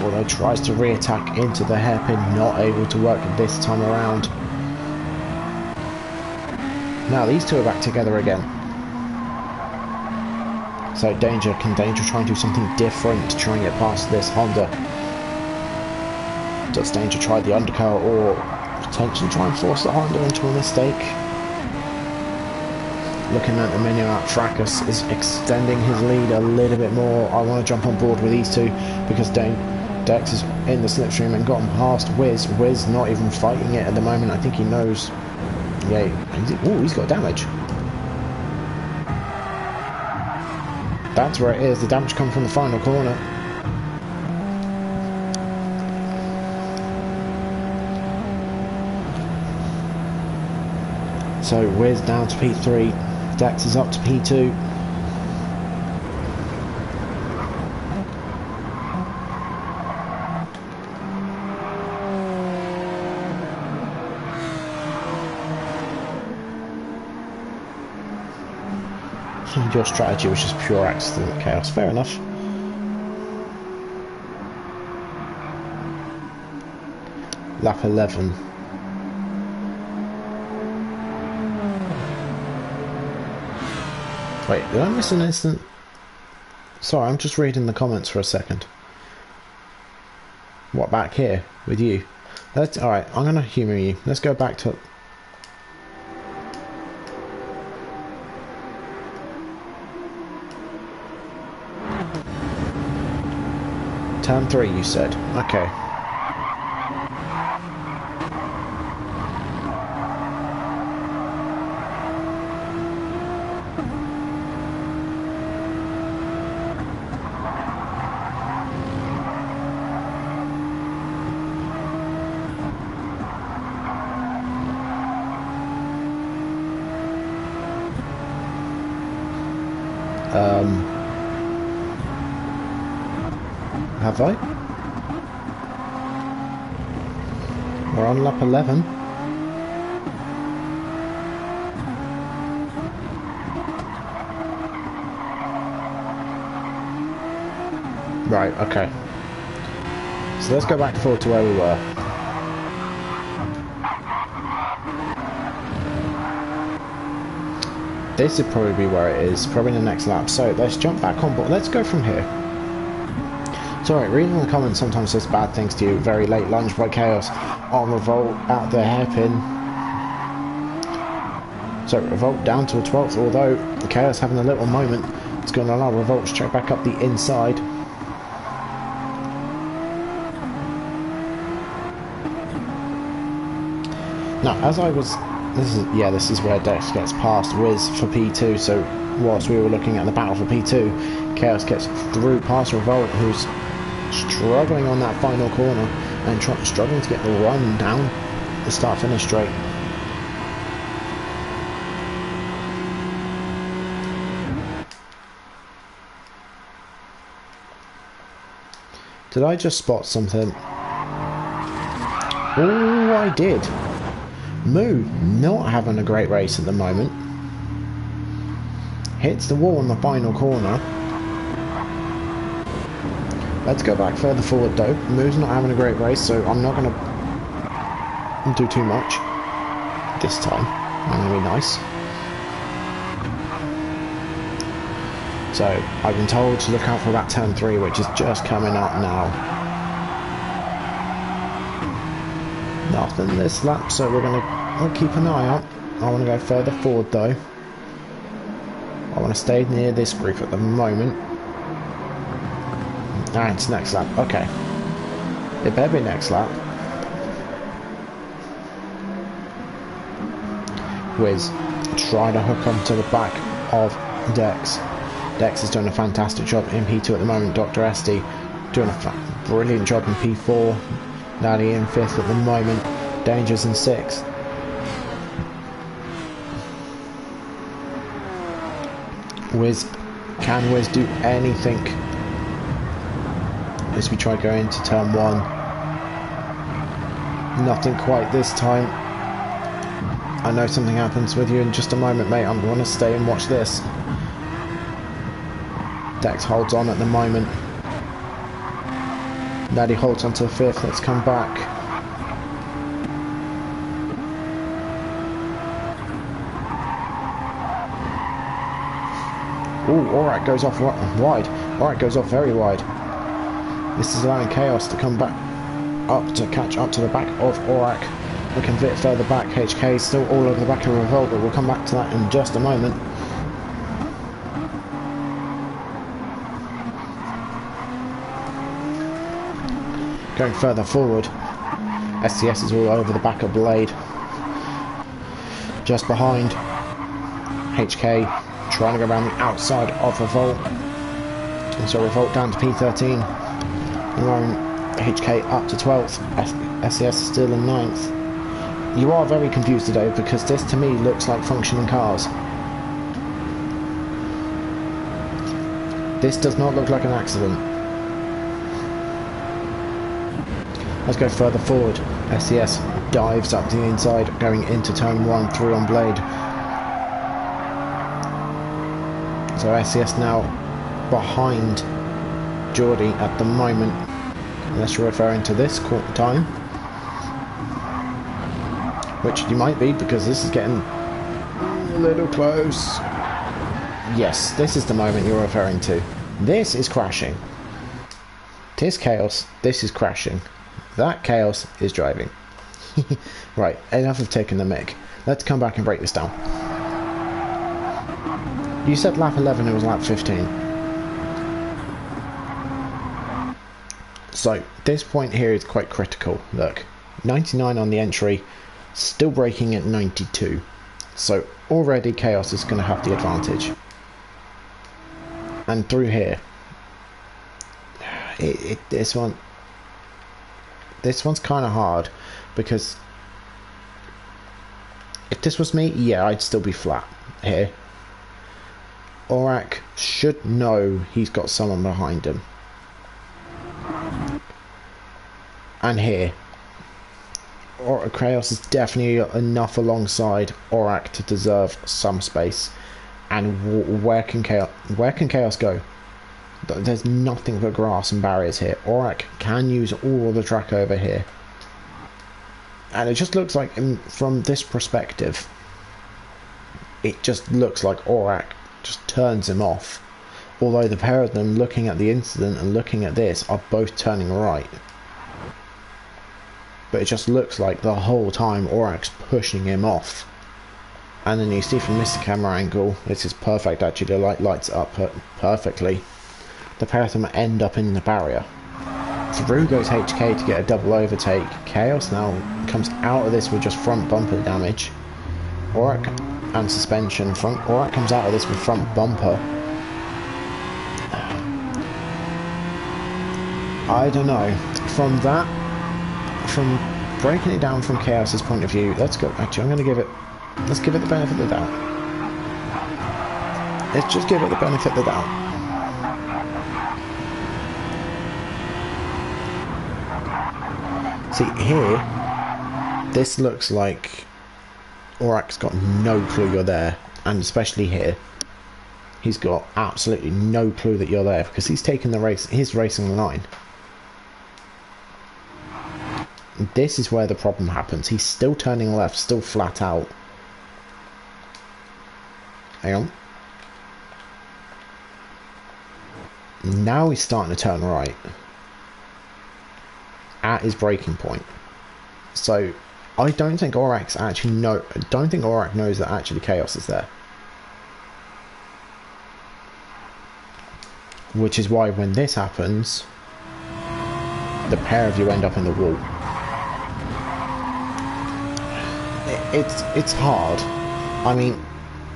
Although tries to re-attack into the hairpin, not able to work this time around. Now these two are back together again. So Danger try and do something different to try and get past this Honda? Does Danger try the undercut or potentially try and force the Honda into a mistake? Looking at the menu out, Fracas is extending his lead a little bit more. I want to jump on board with these two because Dex is in the slipstream and got him past Wiz. Wiz not even fighting it at the moment. I think he knows. Yeah, he's got damage. That's where it is. The damage comes from the final corner. So Wiz down to P3. Dex is up to P2. Your strategy was just pure accident chaos. Fair enough. Lap 11. Wait, did I miss an instant? Sorry, I'm just reading the comments for a second. What, back here with you? Alright, I'm gonna humour you. Let's go back to... Turn 3, you said. Okay. Have I? We're on lap 11. Right, okay. So let's go back forward to where we were. This would probably be where it is, probably the next lap. So let's jump back on board. Let's go from here. Sorry, reading the comments sometimes says bad things to you. Very late lunge by Chaos on Revolt at the hairpin. So Revolt down to a 12th, although Chaos having a little moment. It's going to allow Revolt to check back up the inside. Now, as I was... This is where Dex gets past Wiz for P2, so whilst we were looking at the battle for P2. Chaos gets through past Revolt, who's struggling on that final corner and struggling to get the run down the start-finish straight. Did I just spot something? Oh, I did. Moo, not having a great race at the moment. Hits the wall in the final corner. Let's go back further forward though. Moo's not having a great race, so I'm not going to do too much this time. I'm going to be nice. So I've been told to look out for that turn 3, which is just coming up now. Nothing this lap, so we'll keep an eye out. I want to go further forward though. I want to stay near this group at the moment. Ah, it's next lap. Okay. It better be next lap. Wiz trying to hook onto the back of Dex. Dex is doing a fantastic job in P2 at the moment. Dr. SD doing a brilliant job in P4. Nally in 5th at the moment. Danger's in 6th. Wiz, can Wiz do anything as we try going into turn 1? Nothing quite this time. I know something happens with you in just a moment, mate. I'm going to stay and watch this. Dex holds on at the moment. Nally holds on to the 5th. Let's come back. Ooh, alright, goes off wide. Alright, goes off very wide. This is allowing Chaos to come back up to catch up to the back of Aurak. Looking a bit further back. HK is still all over the back of Revolt, but we'll come back to that in just a moment. Going further forward, SCS is all over the back of Blade. Just behind, HK trying to go around the outside of Revolt. And so Revolt down to P13. HK up to 12th. SCS is still in 9th. You are very confused today because this to me looks like functioning cars. This does not look like an accident. Let's go further forward. SCS dives up to the inside, going into turn 1, through on Blade. So SCS now behind Geordie at the moment, unless you're referring to this time, which you might be because this is getting a little close. Yes, this is the moment you're referring to. This is crashing. This Chaos, this is crashing. That Chaos is driving. Right, enough of taking the mic. Let's come back and break this down. You said lap 11, it was lap 15. So, this point here is quite critical. Look, 99 on the entry, still braking at 92. So, already Chaos is going to have the advantage. And through here, this one's kind of hard, because if this was me, yeah, I'd still be flat here. Aurak should know he's got someone behind him. And here, Chaos is definitely enough alongside Aurak to deserve some space. And where can Chaos go? There's nothing but grass and barriers here. Aurak can use all the track over here. And it just looks like, from this perspective, it just looks like Aurak just turns him off. Although the pair of them, looking at the incident and looking at this, are both turning right. But it just looks like the whole time Aurak's pushing him off. And then you see from this camera angle, this is perfect actually, the light lights up perfectly. The pair of them end up in the barrier. Through goes HK to get a double overtake. Chaos now comes out of this with just front bumper damage. Aurak and suspension. Aurak comes out of this with front bumper. I don't know. From breaking it down from Chaos's point of view, let's go. Actually, I'm going to give it. Let's give it the benefit of the doubt. Let's just give it the benefit of the doubt. See here, this looks like Aurak's got no clue you're there, and especially here, he's got absolutely no clue that you're there because he's taken the race. He's racing the line. This is where the problem happens. He's still turning left, still flat out. Hang on. Now he's starting to turn right at his braking point. So I don't think Aurak knows that actually Chaos is there. Which is why when this happens, the pair of you end up in the wall. It's hard. I mean,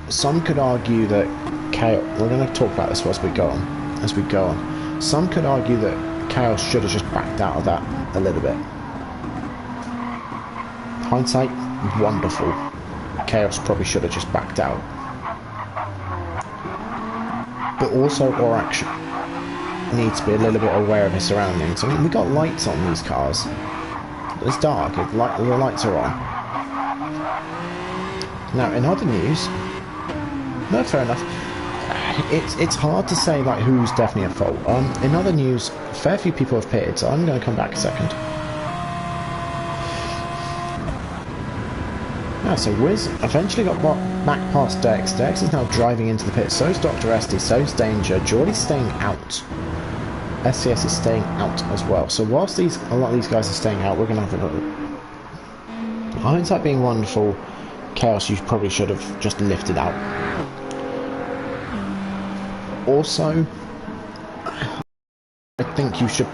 some could argue that Chaos. We're going to talk about this as we go on. Some could argue that Chaos should have just backed out of that a little bit. Hindsight, wonderful. Chaos probably should have just backed out. But also Aurak needs to be a little bit aware of his surroundings. I mean, we got lights on these cars. It's dark. The lights are on. Now, in other news, no, fair enough. It's hard to say like who's definitely at fault. In other news, a fair few people have pitted, so I'm going to come back a second. Yeah, so Wiz eventually got back past Dex. Dex is now driving into the pit. So is Dr. Esty, so is Danger. Geordie's staying out. SCS is staying out as well. So whilst a lot of these guys are staying out, we're going to have a look. Hindsight being wonderful, Chaos you probably should have just lifted out. Also, I think you should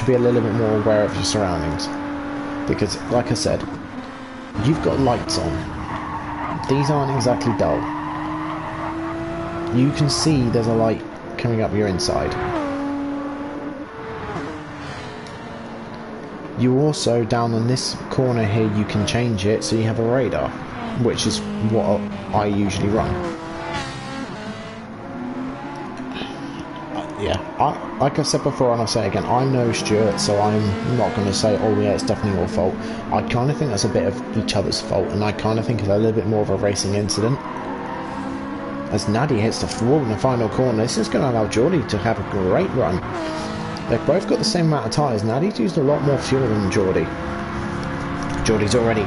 be a little bit more aware of your surroundings, because, like I said, you've got lights on. These aren't exactly dull. You can see there's a light coming up your inside. You also, down on this corner here, you can change it so you have a radar, which is what I usually run. Yeah, like I said before and I'll say it again, I'm no Stuart, so I'm not going to say, oh yeah, it's definitely your fault. I kind of think that's a bit of each other's fault, and I kind of think it's a little bit more of a racing incident. As Naddy hits the wall in the final corner, this is going to allow Geordie to have a great run. They've both got the same amount of tyres. Naddy's used a lot more fuel than Geordie. Geordie's already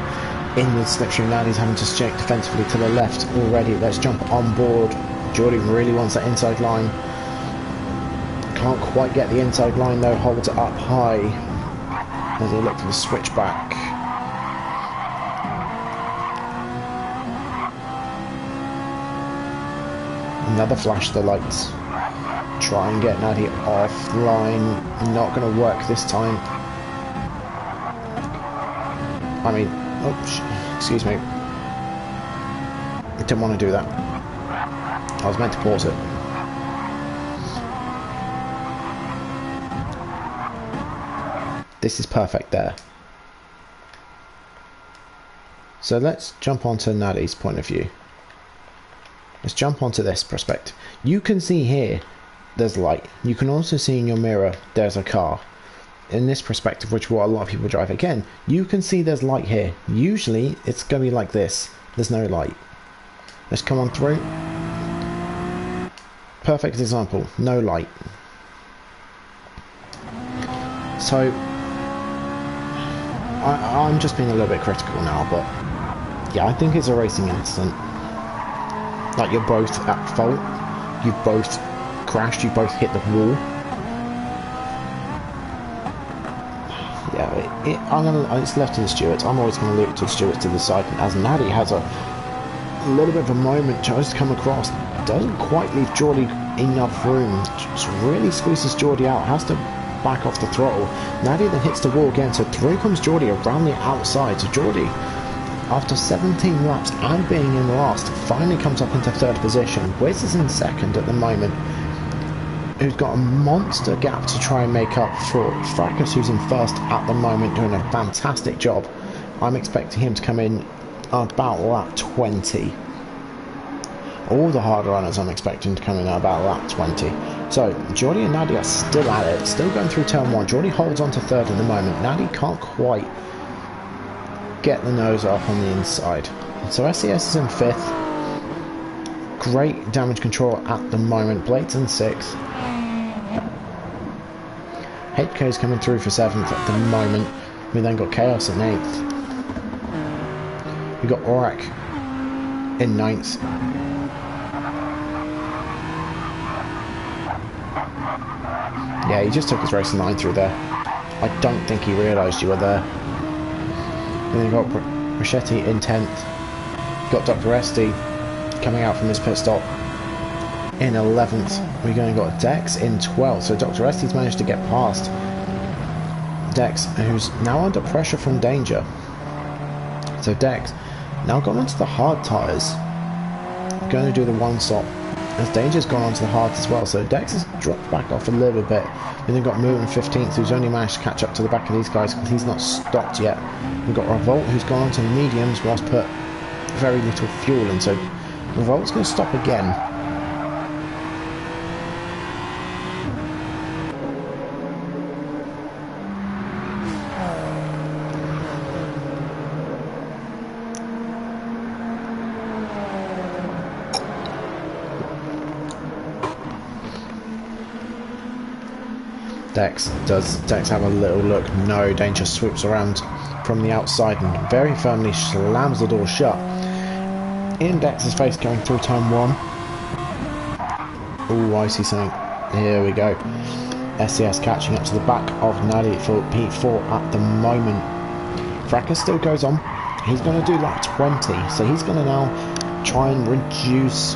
in the slipstream. Naddy's having to check defensively to the left already. Let's jump on board. Geordie really wants that inside line. Can't quite get the inside line though, holds it up high as they look for the switchback. Another flash of the lights. Try and get Naddy offline. Not going to work this time. I mean, oh, excuse me. I didn't want to do that. I was meant to pause it. This is perfect there. So let's jump onto Naddy's point of view. Let's jump onto this perspective. You can see here, there's light. You can also see in your mirror, there's a car. In this perspective, which what a lot of people drive, again, you can see there's light here. Usually, it's going to be like this. There's no light. Let's come on through. Perfect example, no light. So, I'm just being a little bit critical now, but yeah, I think it's a racing incident. Like, you're both at fault. You both crashed. You both hit the wall. Yeah, it's left to the stewards. I'm always going to look to the stewards to the side. And as Naddy has a little bit of a moment, tries to come across, doesn't quite leave Geordie enough room. Just really squeezes Geordie out. Has to back off the throttle. Naddy then hits the wall again, so through comes Geordie around the outside. So Geordie after 17 laps and being in last, finally comes up into 3rd position. Wiz is in 2nd at the moment, who's got a monster gap to try and make up for Fracas, who's in 1st at the moment, doing a fantastic job. I'm expecting him to come in about lap 20. All the hard runners I'm expecting to come in at about lap 20. So Jordy and Nadie are still at it, still going through turn 1. Jordy holds on to 3rd at the moment. Nadie can't quite get the nose off on the inside. So SES is in 5th. Great damage control at the moment. Blade's in 6th. HK is coming through for 7th at the moment. We then got Chaos in 8th. We got Aurak in 9th. Yeah, he just took his racing line through there. I don't think he realised you were there. Then you got Brachetti in 10th. Got Dr. Esty coming out from his pit stop in 11th. We're going to got Dex in 12th. So Dr. Esty's managed to get past Dex, who's now under pressure from Danger. So Dex now gone onto the hard tyres. Going to do the 1-stop. As Danger's gone onto the hard as well, so Dex has dropped back off a little bit. We then got Moon in 15th, who's only managed to catch up to the back of these guys because he's not stopped yet. We've got Revolt, who's gone onto the mediums whilst put very little fuel in, so Revolt's going to stop again. Does Dex have a little look? No. Danger swoops around from the outside and very firmly slams the door shut in Dex's face going through turn 1. Oh, I see something. Here we go. SES catching up to the back of Nadi for P4 at the moment. Fracas still goes on. He's going to do lap 20, so he's going to now try and reduce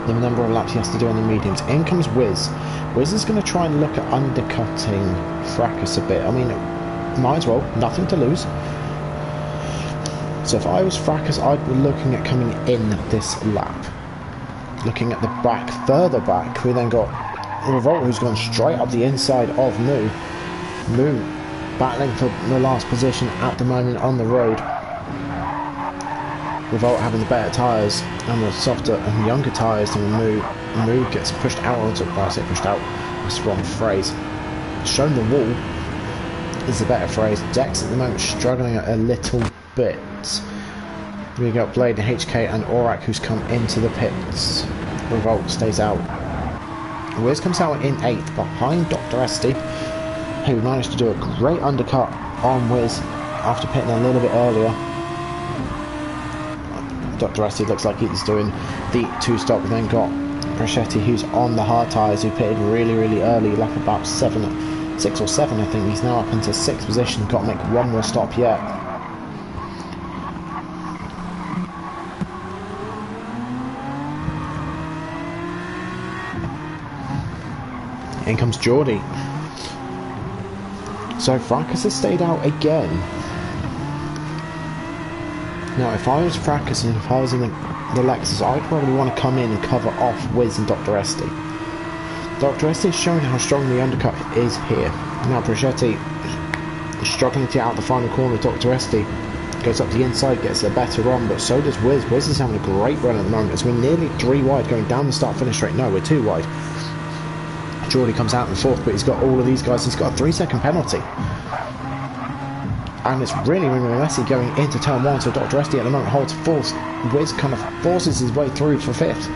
the number of laps he has to do on the mediums. In comes Wiz. Wiz is going to try and look at undercutting Fracas a bit. I mean, might as well, nothing to lose. So if I was Fracas, I'd be looking at coming in this lap. Looking at the back, further back, we then got Revolt, who's gone straight up the inside of Moo. Moo battling for the last position at the moment on the road. Revolt having the better tyres and the softer and younger tyres than Moo. Moo gets pushed out onto, well, I say pushed out, that's the wrong phrase. Shown the wall is the better phrase. Dex at the moment struggling a little bit. We got Blade and HK and Aurak who's come into the pits. Revolt stays out. Wiz comes out in 8th behind Dr. Esty, who managed to do a great undercut on Wiz after pitting a little bit earlier. Dr. Esty looks like he's doing the 2-stop. We then got Brachetti, who's on the hard tyres, who pitted really early, lap about 6 or 7 I think. He's now up into 6th position, got to make one more stop yet. In comes Geordie. So Fracas has stayed out again. Now if I was Fracas and if I was in the Lexus, I'd probably want to come in and cover off Wiz and Dr. Esty. Dr. Esty is showing how strong the undercut is here. Now Brachetti is struggling to get out the final corner. Dr. Esty goes up the inside, gets a better run, but so does Wiz. Wiz is having a great run at the moment as we're nearly 3 wide going down the start-finish straight. No, we're 2 wide. Geordie comes out in 4th, but he's got all of these guys. He's got a 3-second penalty. And it's really messy going into turn 1, so Dr. Esty at the moment holds 4th. Wiz kind of forces his way through for 5th.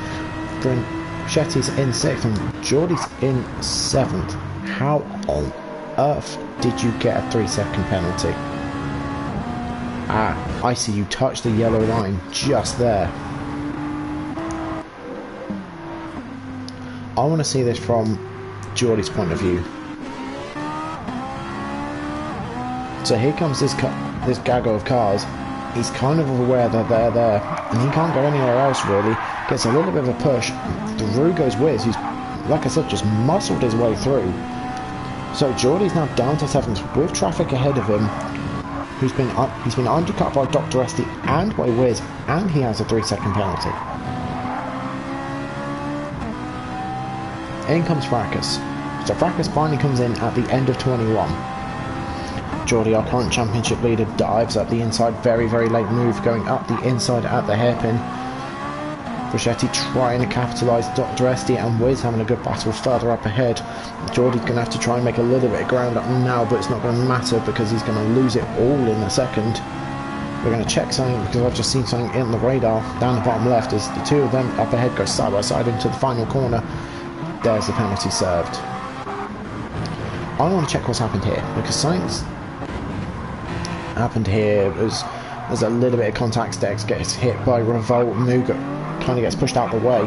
Then Shetty's in 6th and Geordie's in 7th. How on earth did you get a 3-second penalty? Ah, I see you touched the yellow line just there. I want to see this from Geordie's point of view. So here comes this gaggle of cars. He's kind of aware that they're there, and he can't go anywhere else really. Gets a little bit of a push. Through goes Wiz, who's, like I said, just muscled his way through. So Geordie's now down to 7th with traffic ahead of him. He's been undercut by Dr. Esty and by Wiz, and he has a 3-second penalty. In comes Fracas. So Fracas finally comes in at the end of 21. Geordie, our current championship leader, dives up the inside. Very, very late move going up the inside at the hairpin. Brachetti trying to capitalise. Dr. Esty and Wiz having a good battle further up ahead. Geordie's going to have to try and make a little bit of ground up now, but it's not going to matter because he's going to lose it all in a second. We're going to check something because I've just seen something in the radar down the bottom left as the two of them up ahead go side by side into the final corner. There's the penalty served. I want to check what's happened here because something's happened here. There's a little bit of contact. Dex gets hit by Revolt. Muga kind of gets pushed out the way.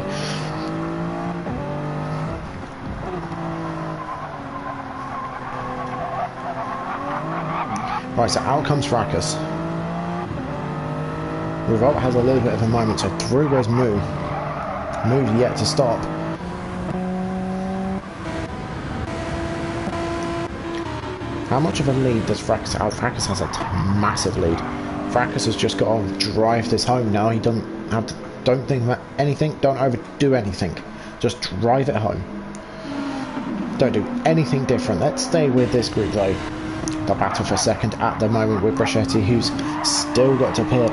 Right, so out comes Fracas. Revolt has a little bit of a moment, so through goes Moo. Moo's yet to stop. How much of a lead does Fracas have? Fracas has a massive lead. Fracas has just got to drive this home now. He doesn't have to, don't think about anything, don't overdo anything. Just drive it home. Don't do anything different. Let's stay with this group though. The battle for second at the moment with Brachetti, who's still got to pit.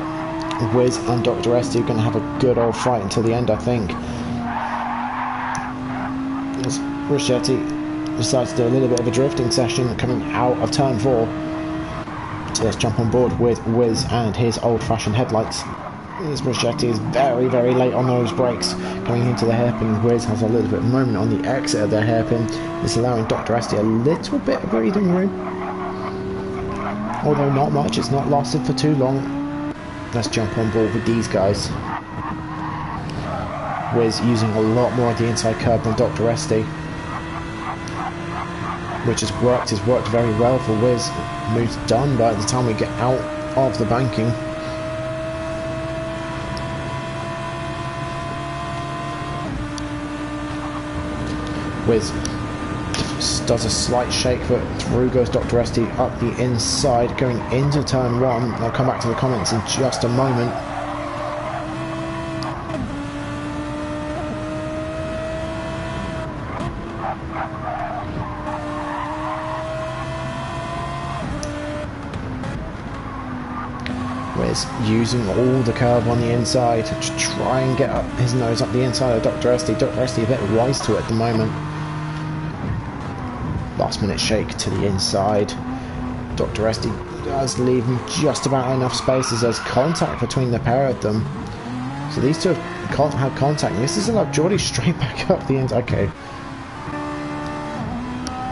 Wiz and Dr. Esty are going to have a good old fight until the end, I think. As Brachetti decides to do a little bit of a drifting session coming out of turn 4. So let's jump on board with Wiz and his old-fashioned headlights. As Brachetti is very, very late on those brakes coming into the hairpin. Wiz has a little bit of moment on the exit of their hairpin. It's allowing Dr. Esty a little bit of breathing room. Although not much, it's not lasted for too long. Let's jump on board with these guys. Wiz using a lot more of the inside curb than Dr. Esty, which has worked very well for Wiz. Move's done by the time we get out of the banking. Wiz does a slight shake, but through goes Dr. Esty up the inside, going into turn 1. I'll come back to the comments in just a moment. Wiz using all the curve on the inside to try and get up his nose up the inside of Dr. Esty. Dr. Esty a bit wise to it at the moment. Last minute shake to the inside. Dr. Esty does leave him just about enough space as there's contact between the pair of them. So these two have had contact. This is allowed Geordie straight back up the end. Okay.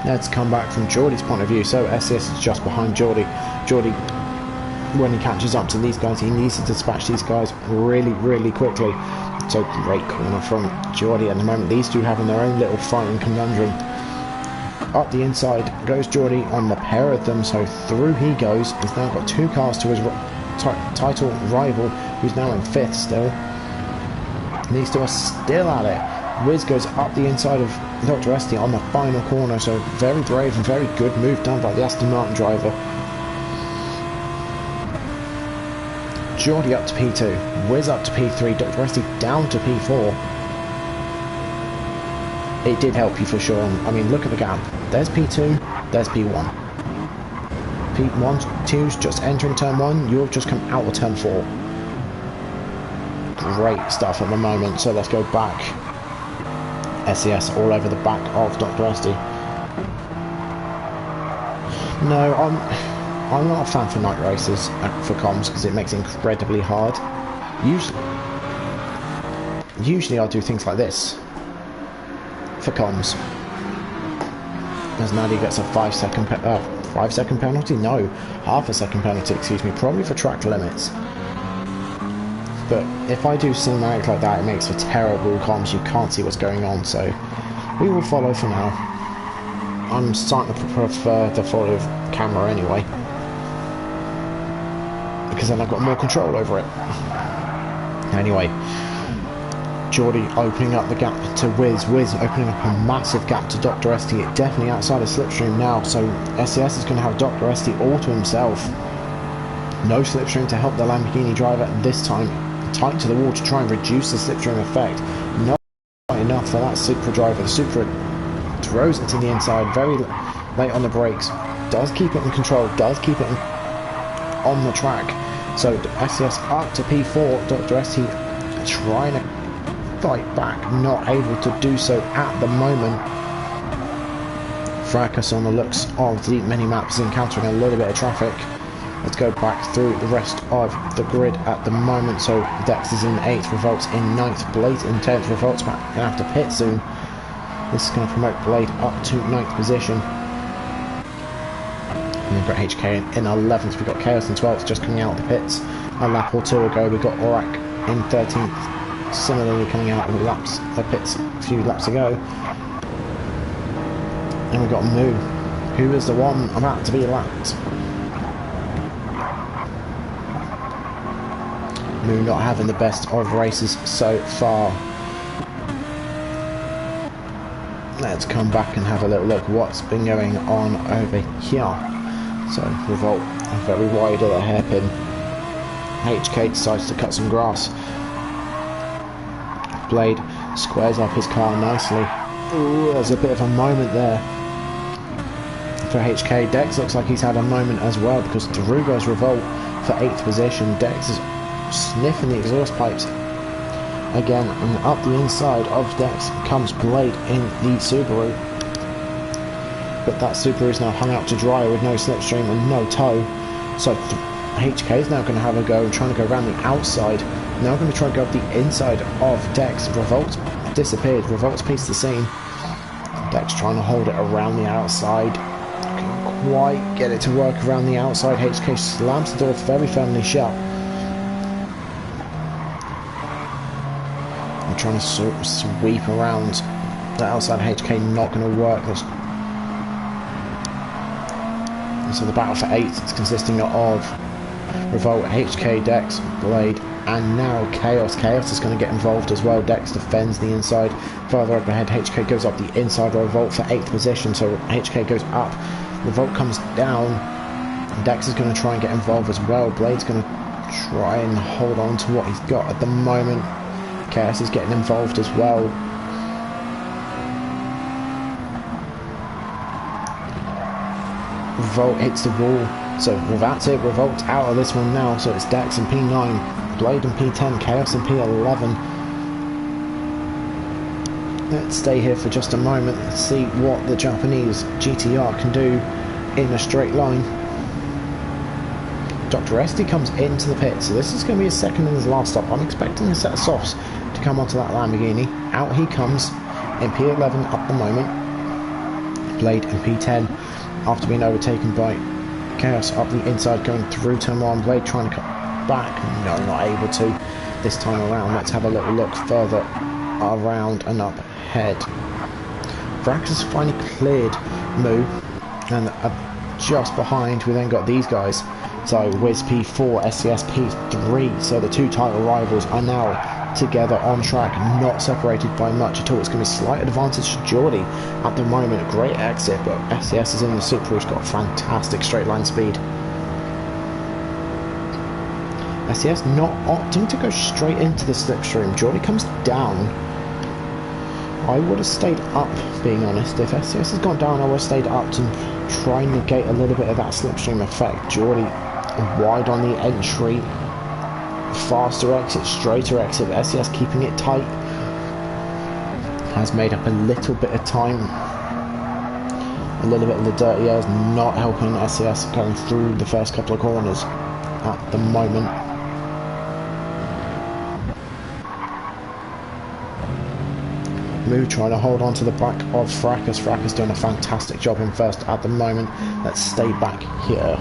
Let's come back from Geordie's point of view. So SES is just behind Geordie. Geordie, when he catches up to these guys, he needs to dispatch these guys really, really quickly. So great corner from Geordie at the moment. These two having their own little fighting conundrum. Up the inside goes Geordie on the pair of them, so through he goes. He's now got 2 cars to his title rival, who's now in 5th still. These two are still at it. Wiz goes up the inside of Dr. Esty on the final corner, so very brave and very good move done by the Aston Martin driver. Geordie up to P2, Wiz up to P3, Dr. Esty down to P4. It did help you for sure. I mean, look at the gap. There's P2, there's P1. P1, 2's just entering turn 1, you've just come out of turn 4. Great stuff at the moment, so let's go back. SES all over the back of Dr. Esty. No, I'm not a fan for night races for comms because it makes it incredibly hard. Usually I'll do things like this for comms. As Nadia gets a 5 second penalty? No, half a second penalty, excuse me, probably for track limits. But if I do cinematic like that, it makes for terrible comms. You can't see what's going on, so we will follow for now. I'm starting to prefer to follow camera anyway, because then I've got more control over it. Anyway, Geordie opening up the gap to Wiz. Wiz opening up a massive gap to Dr. Esty. Definitely outside of slipstream now, so SES is going to have Dr. Esty all to himself. No slipstream to help the Lamborghini driver this time. Tight to the wall to try and reduce the slipstream effect. Not enough for that Supra driver. The Supra throws it to the inside, very late on the brakes. Does keep it in control, does keep it on the track. So SES up to P4. Dr. ST trying to fight back, not able to do so at the moment. Fracas on the looks of the mini-map is encountering a little bit of traffic. Let's go back through the rest of the grid at the moment. So Dex is in 8th, Revolt's in 9th, Blade's in 10th, Revolt's going to have to pit soon. This is going to promote Blade up to 9th position. And we've got HK in 11th, we've got Chaos in 12th, just coming out of the pits. A lap or two ago, we've got Aurak in 13th, similarly coming out of the pits a few laps ago. And we've got Moo, who is the one about to be lapped. Moo not having the best of races so far. Let's come back and have a little look what's been going on over here. So Revolt very wide of the hairpin. HK decides to cut some grass. Blade squares up his car nicely. Ooh, there's a bit of a moment there for HK. Dex looks like he's had a moment as well, because through goes Revolt for 8th position. Dex is sniffing the exhaust pipes again, and up the inside of Dex comes Blade in the Subaru, but that Subaru is now hung out to dry with no slipstream and no tow. So HK is now going to have a go trying to go around the outside. Now going to try and go up the inside of Dex. Revolt disappeared. Revolt's pieced the scene. Dex trying to hold it around the outside. Can't quite get it to work around the outside. HK slams the door very firmly shut. I'm trying to sweep around the outside. HK not going to work. So the battle for 8th is consisting of Revolt, HK, Dex, Blade, and now Chaos. Chaos is going to get involved as well. Dex defends the inside. Further up ahead, HK goes up the inside. Revolt for 8th position, so HK goes up. Revolt comes down. Dex is going to try and get involved as well. Blade's going to try and hold on to what he's got at the moment. Chaos is getting involved as well. Revolt hits the wall. So that's it. Revolt's out of this one now. So it's Dex in P9, Blade in P10, Chaos in P11. Let's stay here for just a moment and see what the Japanese GTR can do in a straight line. Dr. Esty comes into the pit, so this is going to be his second and his last stop. I'm expecting a set of softs to come onto that Lamborghini. Out he comes in P11 at the moment. Blade in P10 after being overtaken by Chaos up the inside, going through turn 1. Blade trying to cut back. No, not able to this time around. Let's have a little look further around and up ahead. Vrax has finally cleared Moo, and just behind we then got these guys. So Wiz P4, SCS P3, so the two title rivals are now together on track, not separated by much at all. It's going to be a slight advantage to Geordie at the moment. Great exit, but SCS is in the Supra, who's got fantastic straight line speed. SCS not opting to go straight into the slipstream. Geordie comes down. I would have stayed up, being honest. If SCS has gone down, I would have stayed up to try and negate a little bit of that slipstream effect. Geordie wide on the entry, faster exit, straighter exit. SCS keeping it tight, has made up a little bit of time. A little bit of the dirty air is not helping SCS going through the first couple of corners at the moment. Moo trying to hold on to the back of Fracas. Fracas doing a fantastic job in first at the moment. Let's stay back here.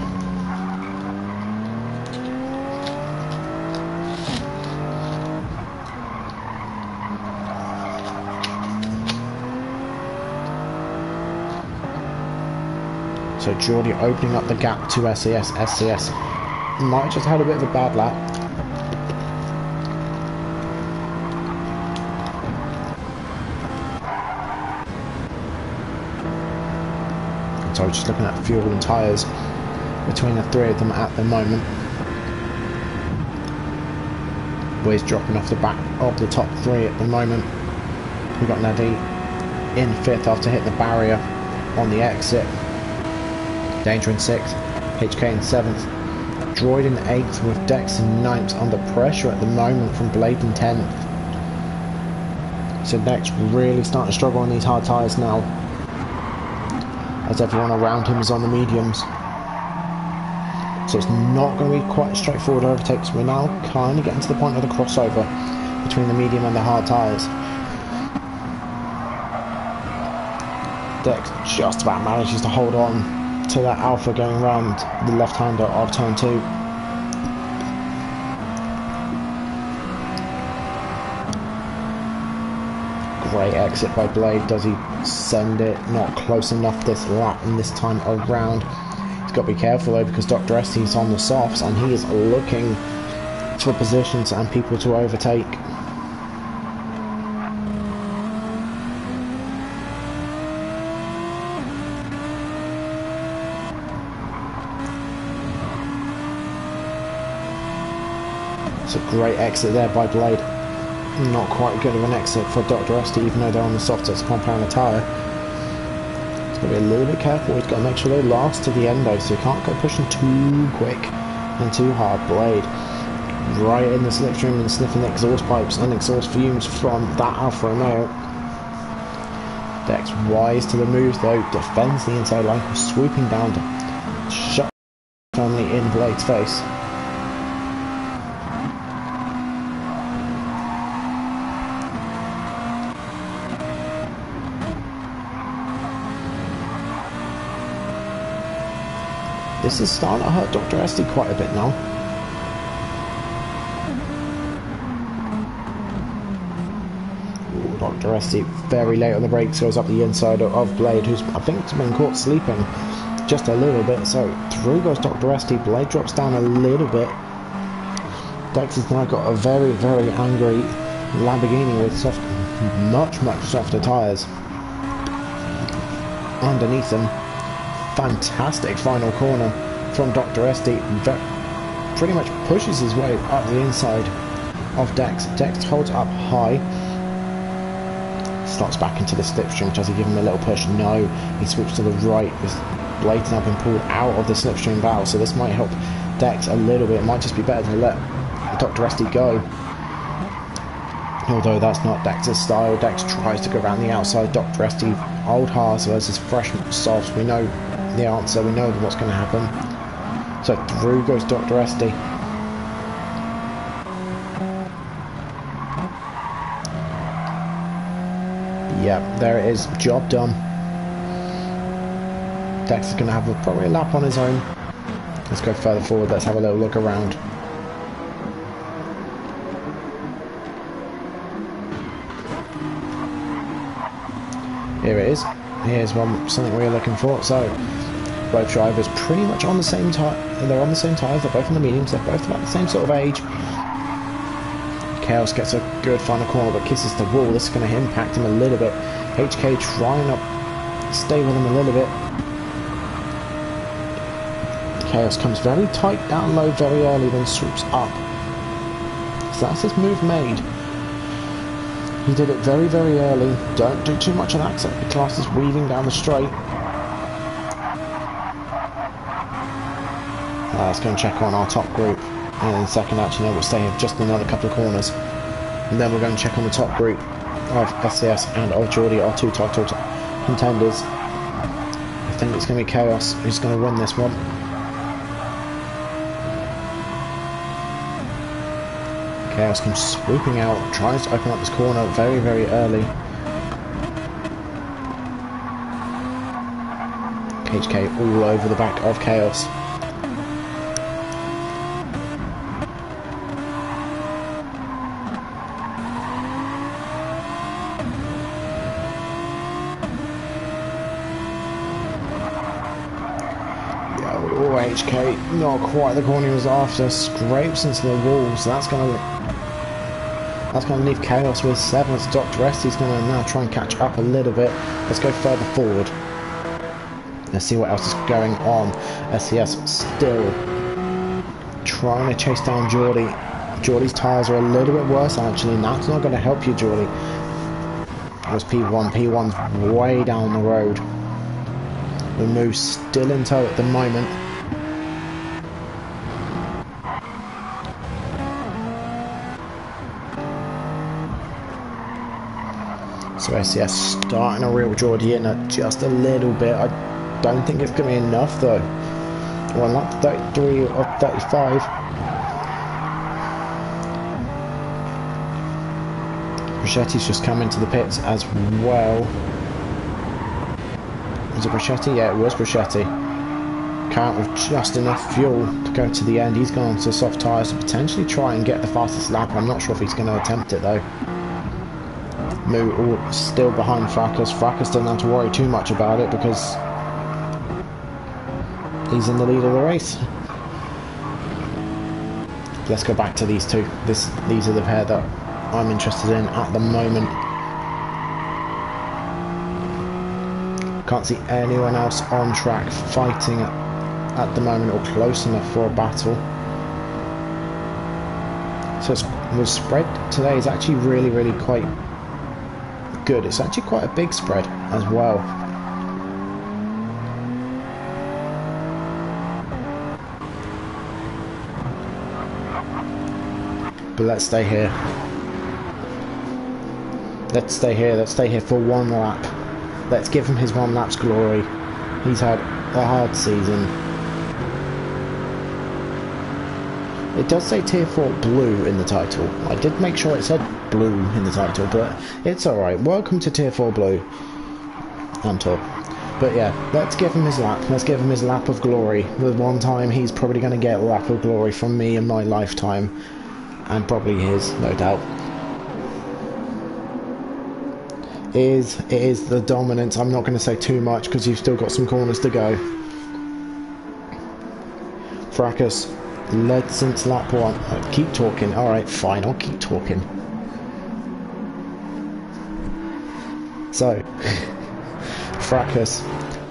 So Geordie opening up the gap to SCS. SCS might have just had a bit of a bad lap. So just looking at fuel and tyres between the three of them at the moment. We're dropping off the back of the top three at the moment. We've got Nadi in 5th after hitting the barrier on the exit. Danger in 6th, HK in 7th, Droid in 8th with Dex in 9th, under pressure at the moment from Blade in 10th. So Dex really starting to struggle on these hard tyres now, as everyone around him is on the mediums. So it's not going to be quite a straightforward overtake. So we're now kind of getting to the point of the crossover between the medium and the hard tyres. Dex just about manages to hold on to that Alpha going around the left-hander of turn 2. Great exit by Blade. Does he send it? Not close enough this lap and this time around. He's got to be careful though, because Dr. Estes on the softs and he is looking for positions and people to overtake. It's a great exit there by Blade. Not quite good of an exit for Dr. Estes, even though they're on the softest compound tyre. He's got to be a little bit careful. He's got to make sure they last to the end though, so he can't go pushing too quick and too hard. Blade right in the slipstream and sniffing the exhaust pipes and exhaust fumes from that Alfa Romeo. Dex wise to the move though, defends the inside line, swooping down to shut firmly in Blade's face. This is starting to hurt Dr. Estes quite a bit now. Ooh, Dr. Estes very late on the brakes, goes up the inside of Blade, who's I think has been caught sleeping just a little bit. So through goes Dr. Estes. Blade drops down a little bit. Dex has now got a very, very angry Lamborghini with much softer tyres underneath them. Fantastic final corner from Dr. Estes. Pretty much pushes his way up the inside of Dex. Dex holds up high. Slots back into the slipstream. Does he give him a little push? No. He swoops to the right. This Blade's now been pulled out of the slipstream valve, so this might help Dex a little bit. It might just be better to let Dr. Estes go. Although that's not Dex's style. Dex tries to go around the outside. Dr. Estes, old hards versus fresh softs. We know the answer, we know what's going to happen. So through goes Dr. Estes. Yep, there it is, job done. Dex is going to have probably a lap on his own. Let's go further forward, let's have a little look around. Here it is. Here's something we were looking for. So both drivers pretty much on the same tyre. They're on the same tyres. They're both on the mediums. They're both about the same sort of age. Chaos gets a good final corner, but kisses the wall. This is going to impact him a little bit. HK trying to stay with him a little bit. Chaos comes very tight down low very early, then swoops up. So that's his move made. He did it very, very early. Don't do too much of that, except the class is weaving down the straight. Let's go and check on our top group. And in a second, actually, no, we'll stay here just another couple of corners. And then we're going to check on the top group of SCS and of Geordie, our two title contenders. I think it's going to be Chaos who's going to win this one. Chaos comes swooping out, tries to open up this corner very, very early. HK all over the back of Chaos. Oh, HK, not quite the corner he was after, scrapes into the wall, so that's going to leave Chaos with 7th. Dr. Estes going to now try and catch up a little bit. Let's go further forward. Let's see what else is going on. SCS still trying to chase down Geordie. Geordie's tyres are a little bit worse actually, and that's not going to help you, Geordie. There's P1. P1's way down the road. The Moose still in tow at the moment. So SCS starting to reel Geordie in at just a little bit. I don't think it's going to be enough though. Well, lap 33 or 35. Brichetti's just come into the pits as well. Was it Brichetti? Yeah, it was Brichetti. Can't with just enough fuel to go to the end. He's gone to soft tyres to potentially try and get the fastest lap. I'm not sure if he's going to attempt it though. Moo still behind Fracas. Fracas doesn't have to worry too much about it because he's in the lead of the race. Let's go back to these two. These are the pair that I'm interested in at the moment. Can't see anyone else on track fighting at the moment or close enough for a battle. So the spread today is actually really quite good. It's actually quite a big spread as well. But let's stay here. Let's stay here. Let's stay here for one lap. Let's give him his one lap's glory. He's had a hard season. It does say Tier 4 Blue in the title. I did make sure it said Blue in the title, but it's alright. Welcome to Tier 4 Blue. Antor. But yeah, let's give him his lap. Let's give him his lap of glory. The one time he's probably going to get a lap of glory from me in my lifetime. And probably his, no doubt. It is the dominance. I'm not going to say too much because you've still got some corners to go. Fracas led since lap 1. Keep talking. Alright, fine, I'll keep talking. So, Fracas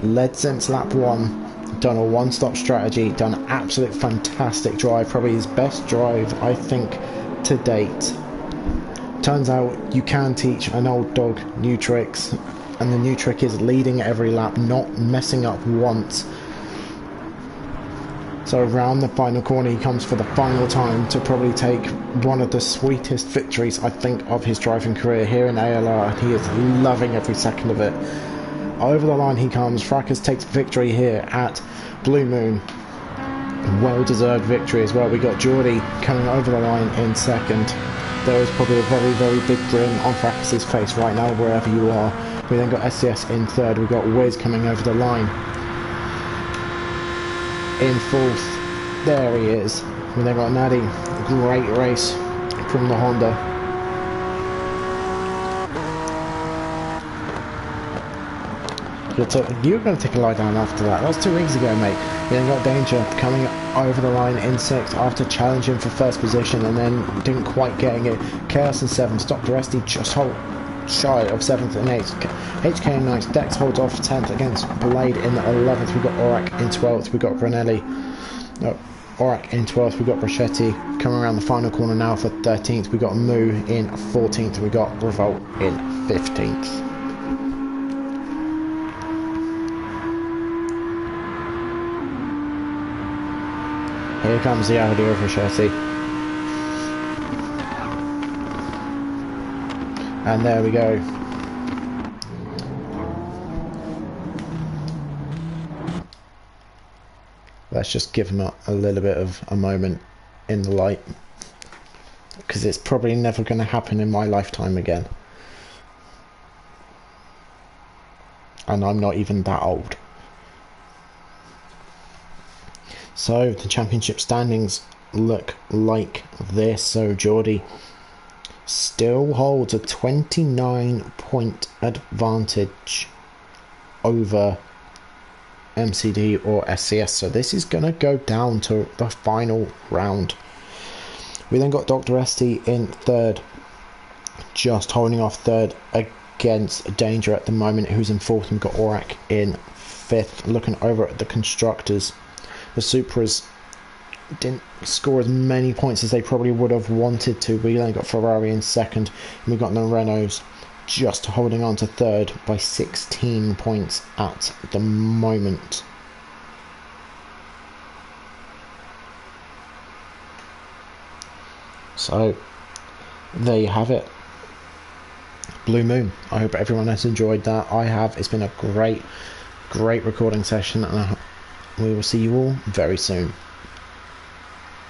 led since lap 1. Done a one-stop strategy. Done an absolute fantastic drive. Probably his best drive, I think, to date. Turns out you can teach an old dog new tricks, and the new trick is leading every lap, not messing up once. So around the final corner he comes for the final time to probably take one of the sweetest victories I think of his driving career here in ALR. He is loving every second of it. Over the line he comes. Fracas takes victory here at Blue Moon. Well deserved victory as well. We got Geordie coming over the line in second. There is probably a very big grin on Fracas's face right now, wherever you are. We then got SCS in third. We've got Wiz coming over the line in fourth. There he is. We then got Naddy. Great race from the Honda. You're going to take a lie down after that. That was 2 weeks ago, mate. We then got Danger coming over the line in 6th after challenging for first position and then didn't quite getting it. Chaos in 7th. Dr. Esty just shy of 7th and 8th. HK in 9th. Dex holds off 10th against Blade in 11th. We've got Aurak in 12th. We've got Brunelli. No, Aurak in 12th. We've got Brachetti coming around the final corner now for 13th. We've got Moo in 14th. We've got Revolt in 15th. Here comes the Audi of Brachetti. And there we go. Let's just give him a little bit of a moment in the light, because it's probably never going to happen in my lifetime again. And I'm not even that old. So the championship standings look like this. So Geordie still holds a 29-point advantage over MCD or SCS. So this is going to go down to the final round. We then got Dr. Esty in third, just holding off third against Danger at the moment, who's in fourth. And we've got Aurak in fifth. Looking over at the constructors, the Supras didn't score as many points as they probably would have wanted to. We only got Ferrari in second, and we got the Renaults just holding on to third by 16 points at the moment. So there you have it. Blue Moon. I hope everyone has enjoyed that. I have. It's been a great recording session, and we will see you all very soon.